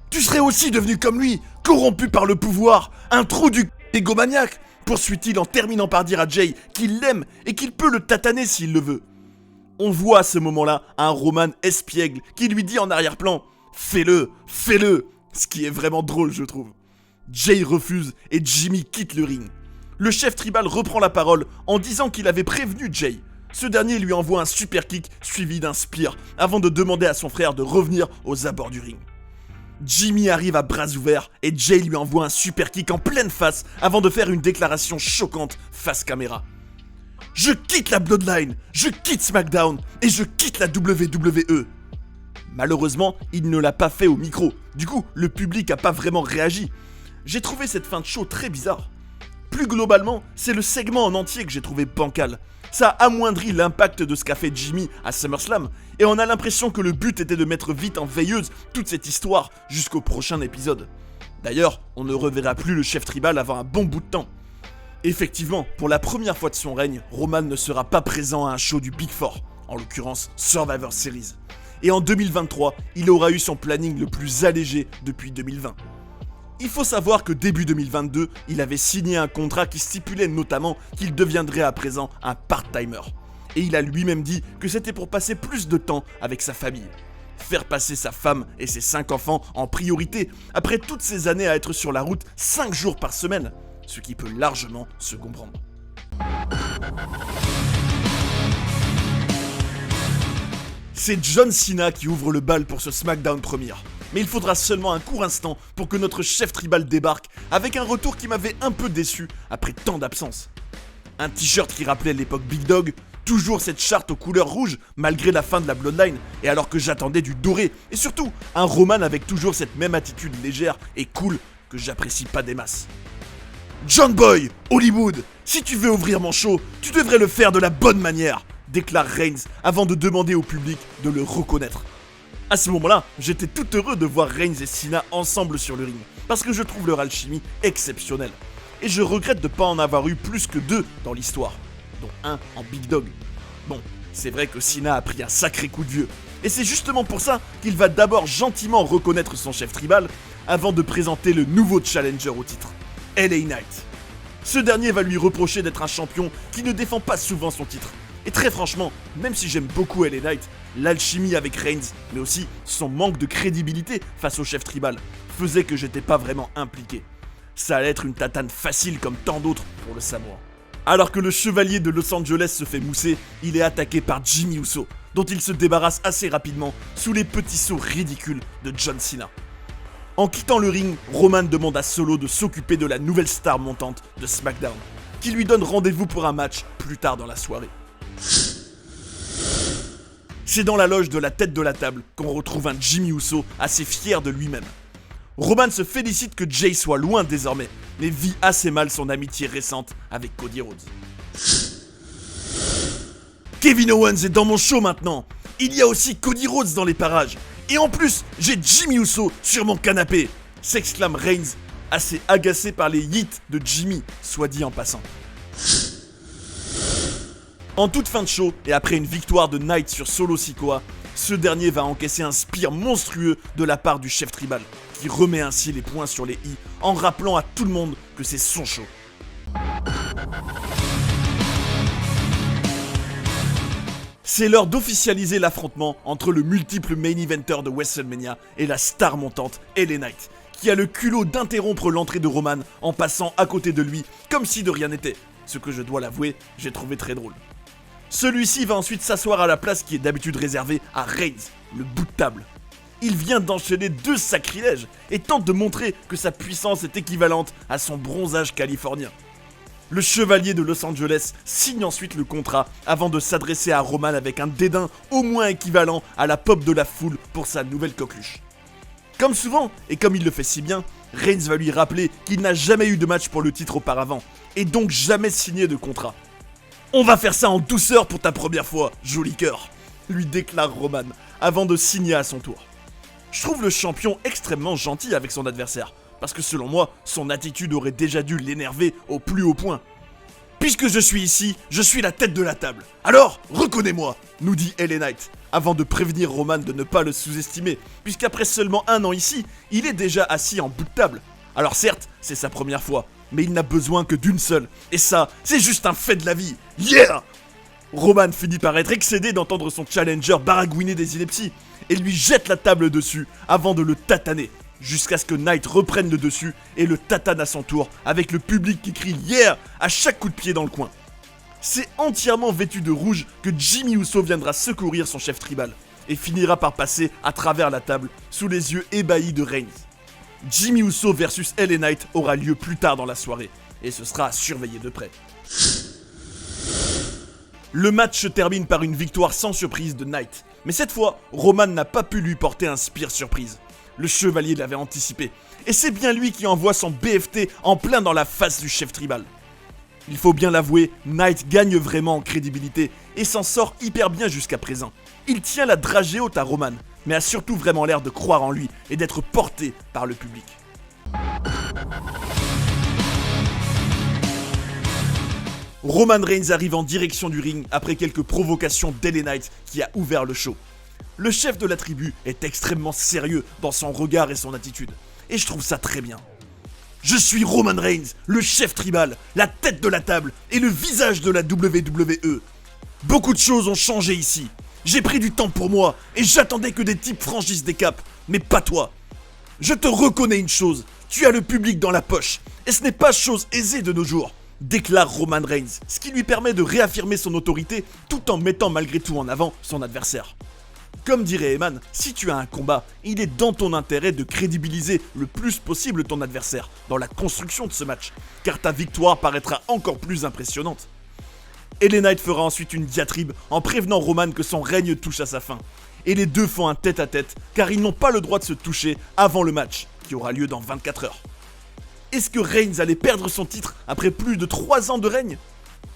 Tu serais aussi devenu comme lui, corrompu par le pouvoir, un trou du égomaniaque, poursuit-il en terminant par dire à Jay qu'il l'aime et qu'il peut le tataner s'il le veut. On voit à ce moment-là un Roman espiègle qui lui dit en arrière-plan « Fais-le, fais-le !» Ce qui est vraiment drôle, je trouve. Jay refuse et Jimmy quitte le ring. Le chef tribal reprend la parole en disant qu'il avait prévenu Jay. Ce dernier lui envoie un super kick suivi d'un spear avant de demander à son frère de revenir aux abords du ring. Jimmy arrive à bras ouverts et Jay lui envoie un super kick en pleine face avant de faire une déclaration choquante face caméra. « Je quitte la Bloodline, je quitte SmackDown et je quitte la WWE !» Malheureusement, il ne l'a pas fait au micro. Du coup, le public n'a pas vraiment réagi. J'ai trouvé cette fin de show très bizarre. Plus globalement, c'est le segment en entier que j'ai trouvé bancal. Ça a amoindri l'impact de ce qu'a fait Jimmy à SummerSlam, et on a l'impression que le but était de mettre vite en veilleuse toute cette histoire jusqu'au prochain épisode. D'ailleurs, on ne reverra plus le chef tribal avant un bon bout de temps. Effectivement, pour la première fois de son règne, Roman ne sera pas présent à un show du Big Four, en l'occurrence Survivor Series. Et en 2023, il aura eu son planning le plus allégé depuis 2020. Il faut savoir que début 2022, il avait signé un contrat qui stipulait notamment qu'il deviendrait à présent un part-timer. Et il a lui-même dit que c'était pour passer plus de temps avec sa famille. Faire passer sa femme et ses 5 enfants en priorité après toutes ces années à être sur la route 5 jours par semaine, ce qui peut largement se comprendre. C'est John Cena qui ouvre le bal pour ce SmackDown premiere. Mais il faudra seulement un court instant pour que notre chef tribal débarque avec un retour qui m'avait un peu déçu après tant d'absence. Un t-shirt qui rappelait l'époque Big Dog, toujours cette charte aux couleurs rouges malgré la fin de la Bloodline et alors que j'attendais du doré, et surtout un Roman avec toujours cette même attitude légère et cool que j'apprécie pas des masses. John Boy, Hollywood, si tu veux ouvrir mon show, tu devrais le faire de la bonne manière, déclare Reigns avant de demander au public de le reconnaître. À ce moment-là, j'étais tout heureux de voir Reigns et Cena ensemble sur le ring, parce que je trouve leur alchimie exceptionnelle. Et je regrette de ne pas en avoir eu plus que 2 dans l'histoire, dont un en Big Dog. Bon, c'est vrai que Cena a pris un sacré coup de vieux, et c'est justement pour ça qu'il va d'abord gentiment reconnaître son chef tribal, avant de présenter le nouveau challenger au titre, LA Knight. Ce dernier va lui reprocher d'être un champion qui ne défend pas souvent son titre. Et très franchement, même si j'aime beaucoup LA Knight, l'alchimie avec Reigns, mais aussi son manque de crédibilité face au chef tribal, faisait que j'étais pas vraiment impliqué. Ça allait être une tatane facile comme tant d'autres pour le Samoa. Alors que le chevalier de Los Angeles se fait mousser, il est attaqué par Jimmy Uso, dont il se débarrasse assez rapidement sous les petits sauts ridicules de John Cena. En quittant le ring, Roman demande à Solo de s'occuper de la nouvelle star montante de SmackDown, qui lui donne rendez-vous pour un match plus tard dans la soirée. C'est dans la loge de la tête de la table qu'on retrouve un Jimmy Uso assez fier de lui-même. Roman se félicite que Jay soit loin désormais, mais vit assez mal son amitié récente avec Cody Rhodes. Kevin Owens est dans mon show maintenant. Il y a aussi Cody Rhodes dans les parages. Et en plus, j'ai Jimmy Uso sur mon canapé, s'exclame Reigns, assez agacé par les hits de Jimmy, soit dit en passant. En toute fin de show, et après une victoire de Knight sur Solo Sikoa, ce dernier va encaisser un spear monstrueux de la part du chef tribal, qui remet ainsi les points sur les i en rappelant à tout le monde que c'est son show. C'est l'heure d'officialiser l'affrontement entre le multiple main eventer de WrestleMania et la star montante LA Knight, qui a le culot d'interrompre l'entrée de Roman en passant à côté de lui comme si de rien n'était, ce que je dois l'avouer, j'ai trouvé très drôle. Celui-ci va ensuite s'asseoir à la place qui est d'habitude réservée à Reigns, le bout de table. Il vient d'enchaîner 2 sacrilèges et tente de montrer que sa puissance est équivalente à son bronzage californien. Le chevalier de Los Angeles signe ensuite le contrat avant de s'adresser à Roman avec un dédain au moins équivalent à la pop de la foule pour sa nouvelle coqueluche. Comme souvent, et comme il le fait si bien, Reigns va lui rappeler qu'il n'a jamais eu de match pour le titre auparavant, et donc jamais signé de contrat. « On va faire ça en douceur pour ta première fois, joli cœur », lui déclare Roman, avant de signer à son tour. Je trouve le champion extrêmement gentil avec son adversaire, parce que selon moi, son attitude aurait déjà dû l'énerver au plus haut point. « Puisque je suis ici, je suis la tête de la table. Alors, reconnais-moi », nous dit LA Knight, avant de prévenir Roman de ne pas le sous-estimer, puisqu'après seulement 1 an ici, il est déjà assis en bout de table. Alors certes, c'est sa première fois, mais il n'a besoin que d'une seule, et ça, c'est juste un fait de la vie. Yeah! Roman finit par être excédé d'entendre son challenger baragouiner des inepties, et lui jette la table dessus avant de le tataner, jusqu'à ce que Knight reprenne le dessus et le tatane à son tour, avec le public qui crie « Yeah !» à chaque coup de pied dans le coin. C'est entièrement vêtu de rouge que Jimmy Uso viendra secourir son chef tribal, et finira par passer à travers la table, sous les yeux ébahis de Reigns. Jimmy Uso versus LA Knight aura lieu plus tard dans la soirée, et ce sera à surveiller de près. Le match se termine par une victoire sans surprise de Knight, mais cette fois, Roman n'a pas pu lui porter un spear surprise. Le chevalier l'avait anticipé, et c'est bien lui qui envoie son BFT en plein dans la face du chef tribal. Il faut bien l'avouer, Knight gagne vraiment en crédibilité et s'en sort hyper bien jusqu'à présent. Il tient la dragée haute à Roman, mais a surtout vraiment l'air de croire en lui et d'être porté par le public. Roman Reigns arrive en direction du ring après quelques provocations d'LA Knight qui a ouvert le show. Le chef de la tribu est extrêmement sérieux dans son regard et son attitude, et je trouve ça très bien. Je suis Roman Reigns, le chef tribal, la tête de la table et le visage de la WWE. Beaucoup de choses ont changé ici. J'ai pris du temps pour moi et j'attendais que des types franchissent des caps, mais pas toi. Je te reconnais une chose, tu as le public dans la poche, et ce n'est pas chose aisée de nos jours, déclare Roman Reigns, ce qui lui permet de réaffirmer son autorité tout en mettant malgré tout en avant son adversaire. Comme dirait Eman, si tu as un combat, il est dans ton intérêt de crédibiliser le plus possible ton adversaire dans la construction de ce match, car ta victoire paraîtra encore plus impressionnante. LA Knight fera ensuite une diatribe en prévenant Roman que son règne touche à sa fin, et les deux font un tête-à-tête car ils n'ont pas le droit de se toucher avant le match, qui aura lieu dans 24 heures. Est-ce que Reigns allait perdre son titre après plus de 3 ans de règne ?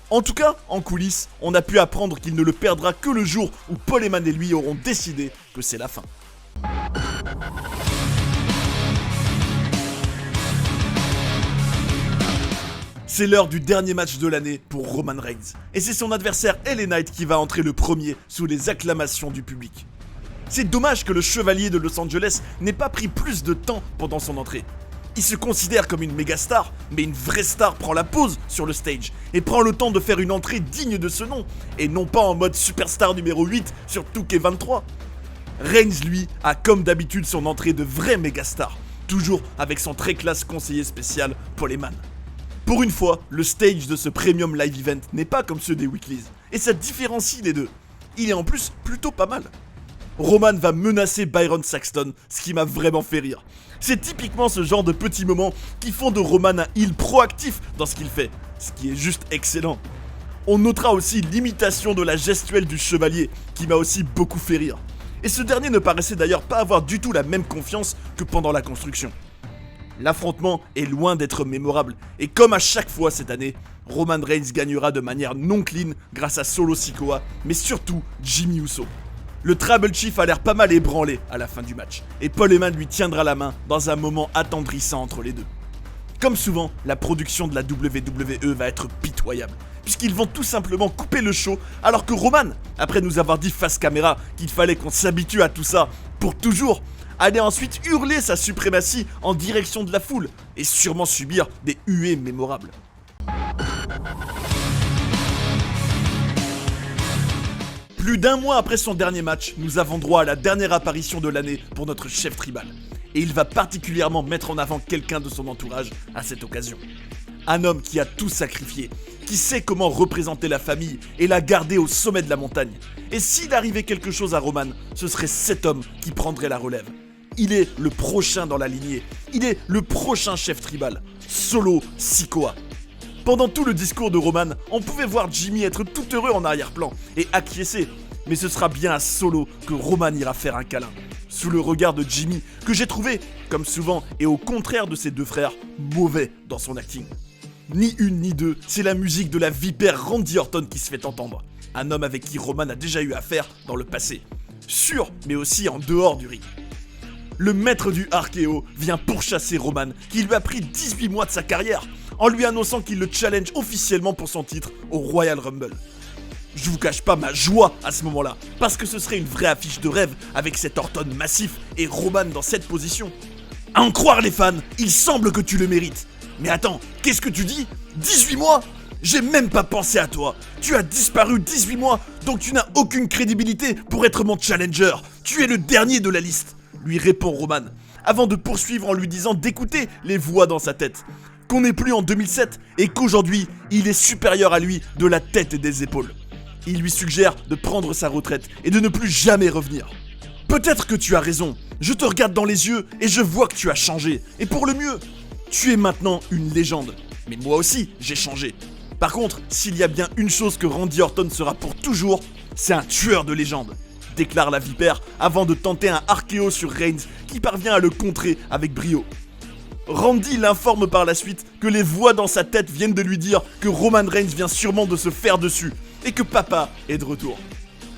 En tout cas, en coulisses, on a pu apprendre qu'il ne le perdra que le jour où Paul Heyman et lui auront décidé que c'est la fin. C'est l'heure du dernier match de l'année pour Roman Reigns, et c'est son adversaire LA Knight qui va entrer le premier sous les acclamations du public. C'est dommage que le chevalier de Los Angeles n'ait pas pris plus de temps pendant son entrée. Il se considère comme une méga star, mais une vraie star prend la pause sur le stage et prend le temps de faire une entrée digne de ce nom, et non pas en mode superstar numéro 8 sur 2K23. Reigns, lui, a comme d'habitude son entrée de vraie méga star, toujours avec son très classe conseiller spécial Paul Heyman. Pour une fois, le stage de ce premium live event n'est pas comme ceux des weeklies, et ça différencie les deux. Il est en plus plutôt pas mal. Roman va menacer Byron Saxton, ce qui m'a vraiment fait rire. C'est typiquement ce genre de petits moments qui font de Roman un heel proactif dans ce qu'il fait, ce qui est juste excellent. On notera aussi l'imitation de la gestuelle du chevalier, qui m'a aussi beaucoup fait rire. Et ce dernier ne paraissait d'ailleurs pas avoir du tout la même confiance que pendant la construction. L'affrontement est loin d'être mémorable, et comme à chaque fois cette année, Roman Reigns gagnera de manière non clean grâce à Solo Sikoa, mais surtout Jimmy Uso. Le Tribal Chief a l'air pas mal ébranlé à la fin du match, et Paul Heyman lui tiendra la main dans un moment attendrissant entre les deux. Comme souvent, la production de la WWE va être pitoyable, puisqu'ils vont tout simplement couper le show, alors que Roman, après nous avoir dit face caméra qu'il fallait qu'on s'habitue à tout ça pour toujours, allait ensuite hurler sa suprématie en direction de la foule, et sûrement subir des huées mémorables. Plus d'un mois après son dernier match, nous avons droit à la dernière apparition de l'année pour notre chef tribal. Et il va particulièrement mettre en avant quelqu'un de son entourage à cette occasion. Un homme qui a tout sacrifié, qui sait comment représenter la famille et la garder au sommet de la montagne. Et s'il arrivait quelque chose à Roman, ce serait cet homme qui prendrait la relève. Il est le prochain dans la lignée, il est le prochain chef tribal, Solo Sikoa. Pendant tout le discours de Roman, on pouvait voir Jimmy être tout heureux en arrière-plan et acquiescer. Mais ce sera bien à Solo que Roman ira faire un câlin. Sous le regard de Jimmy, que j'ai trouvé, comme souvent et au contraire de ses deux frères, mauvais dans son acting. Ni une ni deux, c'est la musique de la vipère Randy Orton qui se fait entendre. Un homme avec qui Roman a déjà eu affaire dans le passé. Sur, mais aussi en dehors du ring. Le maître du RKO vient pourchasser Roman, qui lui a pris 18 mois de sa carrière, en lui annonçant qu'il le challenge officiellement pour son titre au Royal Rumble. Je vous cache pas ma joie à ce moment-là, parce que ce serait une vraie affiche de rêve avec cet Orton massif et Roman dans cette position. À en croire les fans, il semble que tu le mérites. Mais attends, qu'est-ce que tu dis ? 18 mois ? J'ai même pas pensé à toi. Tu as disparu 18 mois, donc tu n'as aucune crédibilité pour être mon challenger. Tu es le dernier de la liste, lui répond Roman, avant de poursuivre en lui disant d'écouter les voix dans sa tête. Qu'on n'est plus en 2007 et qu'aujourd'hui, il est supérieur à lui de la tête et des épaules. Il lui suggère de prendre sa retraite et de ne plus jamais revenir. Peut-être que tu as raison, je te regarde dans les yeux et je vois que tu as changé, et pour le mieux. Tu es maintenant une légende, mais moi aussi j'ai changé. Par contre, s'il y a bien une chose que Randy Orton sera pour toujours, c'est un tueur de légende, déclare la vipère avant de tenter un RKO sur Reigns qui parvient à le contrer avec brio. Randy l'informe par la suite que les voix dans sa tête viennent de lui dire que Roman Reigns vient sûrement de se faire dessus et que papa est de retour.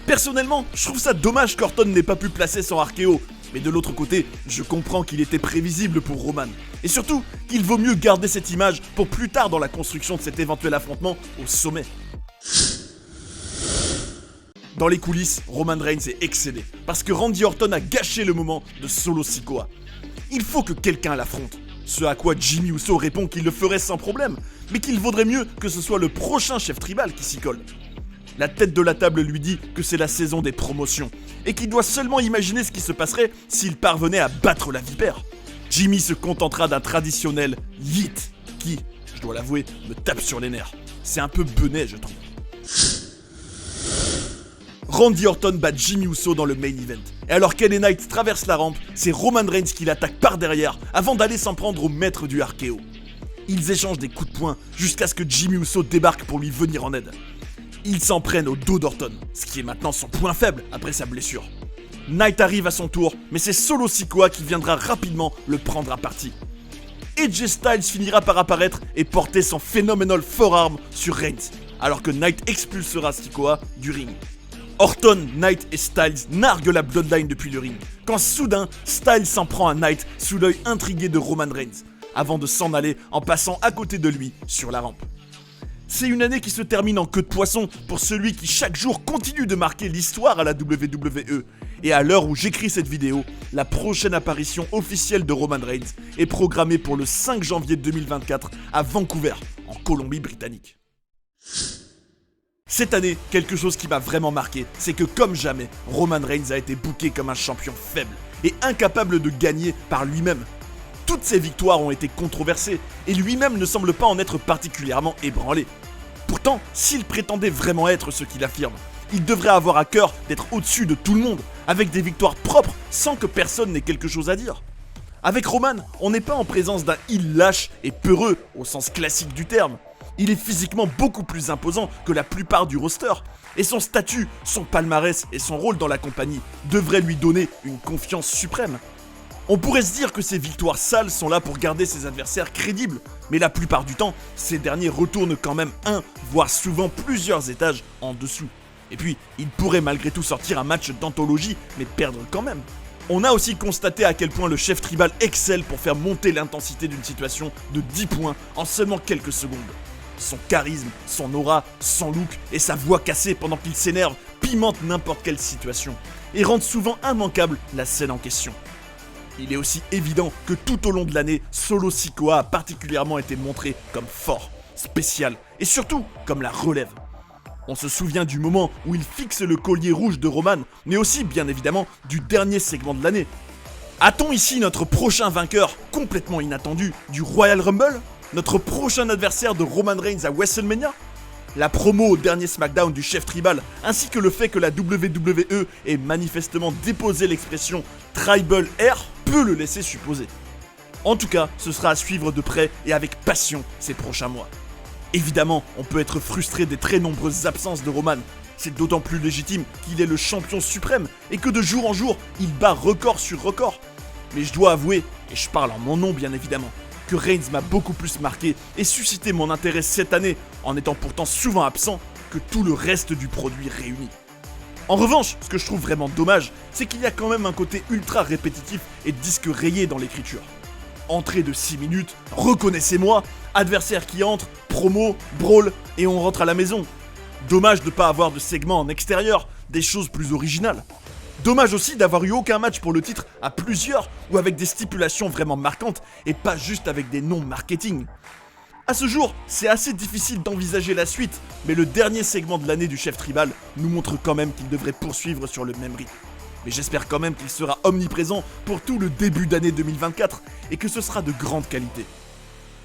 Personnellement, je trouve ça dommage qu'Orton n'ait pas pu placer son RKO, mais de l'autre côté, je comprends qu'il était prévisible pour Roman. Et surtout, qu'il vaut mieux garder cette image pour plus tard dans la construction de cet éventuel affrontement au sommet. Dans les coulisses, Roman Reigns est excédé, parce que Randy Orton a gâché le moment de Solo Sikoa. Il faut que quelqu'un l'affronte. Ce à quoi Jimmy Uso répond qu'il le ferait sans problème, mais qu'il vaudrait mieux que ce soit le prochain chef tribal qui s'y colle. La tête de la table lui dit que c'est la saison des promotions, et qu'il doit seulement imaginer ce qui se passerait s'il parvenait à battre la vipère. Jimmy se contentera d'un traditionnel yeet, qui, je dois l'avouer, me tape sur les nerfs. C'est un peu benet, je trouve. Randy Orton bat Jimmy Uso dans le main event. Et alors qu'LA Knight traverse la rampe, c'est Roman Reigns qui l'attaque par derrière avant d'aller s'en prendre au maître du RKO. Ils échangent des coups de poing jusqu'à ce que Jimmy Uso débarque pour lui venir en aide. Ils s'en prennent au dos d'Orton, ce qui est maintenant son point faible après sa blessure. Knight arrive à son tour, mais c'est Solo Sikoa qui viendra rapidement le prendre à partie. AJ Styles finira par apparaître et porter son phenomenal forearm sur Reigns. alors que Knight expulsera Sikoa du ring. Orton, Knight et Styles narguent la Bloodline depuis le ring, quand soudain, Styles s'en prend à Knight sous l'œil intrigué de Roman Reigns, avant de s'en aller en passant à côté de lui sur la rampe. C'est une année qui se termine en queue de poisson pour celui qui chaque jour continue de marquer l'histoire à la WWE. Et à l'heure où j'écris cette vidéo, la prochaine apparition officielle de Roman Reigns est programmée pour le 5 janvier 2024 à Vancouver, en Colombie-Britannique. Cette année, quelque chose qui m'a vraiment marqué, c'est que comme jamais, Roman Reigns a été booké comme un champion faible et incapable de gagner par lui-même. Toutes ses victoires ont été controversées et lui-même ne semble pas en être particulièrement ébranlé. Pourtant, s'il prétendait vraiment être ce qu'il affirme, il devrait avoir à cœur d'être au-dessus de tout le monde, avec des victoires propres sans que personne n'ait quelque chose à dire. Avec Roman, on n'est pas en présence d'un heel lâche et peureux au sens classique du terme. Il est physiquement beaucoup plus imposant que la plupart du roster, et son statut, son palmarès et son rôle dans la compagnie devraient lui donner une confiance suprême. On pourrait se dire que ces victoires sales sont là pour garder ses adversaires crédibles, mais la plupart du temps, ces derniers retournent quand même un, voire souvent plusieurs étages en dessous. Et puis, il pourrait malgré tout sortir un match d'anthologie, mais perdre quand même. On a aussi constaté à quel point le chef tribal excelle pour faire monter l'intensité d'une situation de 10 points en seulement quelques secondes. Son charisme, son aura, son look et sa voix cassée pendant qu'il s'énerve pimentent n'importe quelle situation et rendent souvent immanquable la scène en question. Il est aussi évident que tout au long de l'année, Solo Sikoa a particulièrement été montré comme fort, spécial et surtout comme la relève. On se souvient du moment où il fixe le collier rouge de Roman, mais aussi bien évidemment du dernier segment de l'année. A-t-on ici notre prochain vainqueur complètement inattendu du Royal Rumble ? Notre prochain adversaire de Roman Reigns à WrestleMania ? La promo au dernier SmackDown du chef tribal, ainsi que le fait que la WWE ait manifestement déposé l'expression Tribal Air peut le laisser supposer. En tout cas, ce sera à suivre de près et avec passion ces prochains mois. Évidemment, on peut être frustré des très nombreuses absences de Roman. C'est d'autant plus légitime qu'il est le champion suprême et que de jour en jour, il bat record sur record. Mais je dois avouer, et je parle en mon nom bien évidemment, que Reigns m'a beaucoup plus marqué et suscité mon intérêt cette année, en étant pourtant souvent absent, que tout le reste du produit réuni. En revanche, ce que je trouve vraiment dommage, c'est qu'il y a quand même un côté ultra répétitif et disque rayé dans l'écriture. Entrée de 6 minutes, reconnaissez-moi, adversaire qui entre, promo, brawl, et on rentre à la maison. Dommage de ne pas avoir de segment en extérieur, des choses plus originales. Dommage aussi d'avoir eu aucun match pour le titre à plusieurs ou avec des stipulations vraiment marquantes et pas juste avec des noms marketing. À ce jour, c'est assez difficile d'envisager la suite, mais le dernier segment de l'année du chef tribal nous montre quand même qu'il devrait poursuivre sur le même rythme. Mais j'espère quand même qu'il sera omniprésent pour tout le début d'année 2024 et que ce sera de grande qualité.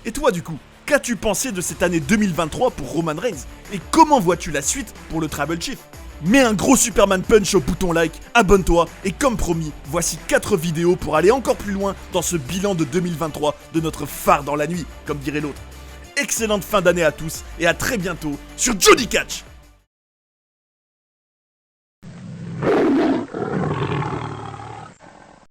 Et toi du coup, qu'as-tu pensé de cette année 2023 pour Roman Reigns et comment vois-tu la suite pour le Tribal Chief ? Mets un gros Superman Punch au bouton like, abonne-toi et comme promis, voici 4 vidéos pour aller encore plus loin dans ce bilan de 2023 de notre phare dans la nuit, comme dirait l'autre. Excellente fin d'année à tous et à très bientôt sur Johnny Catch.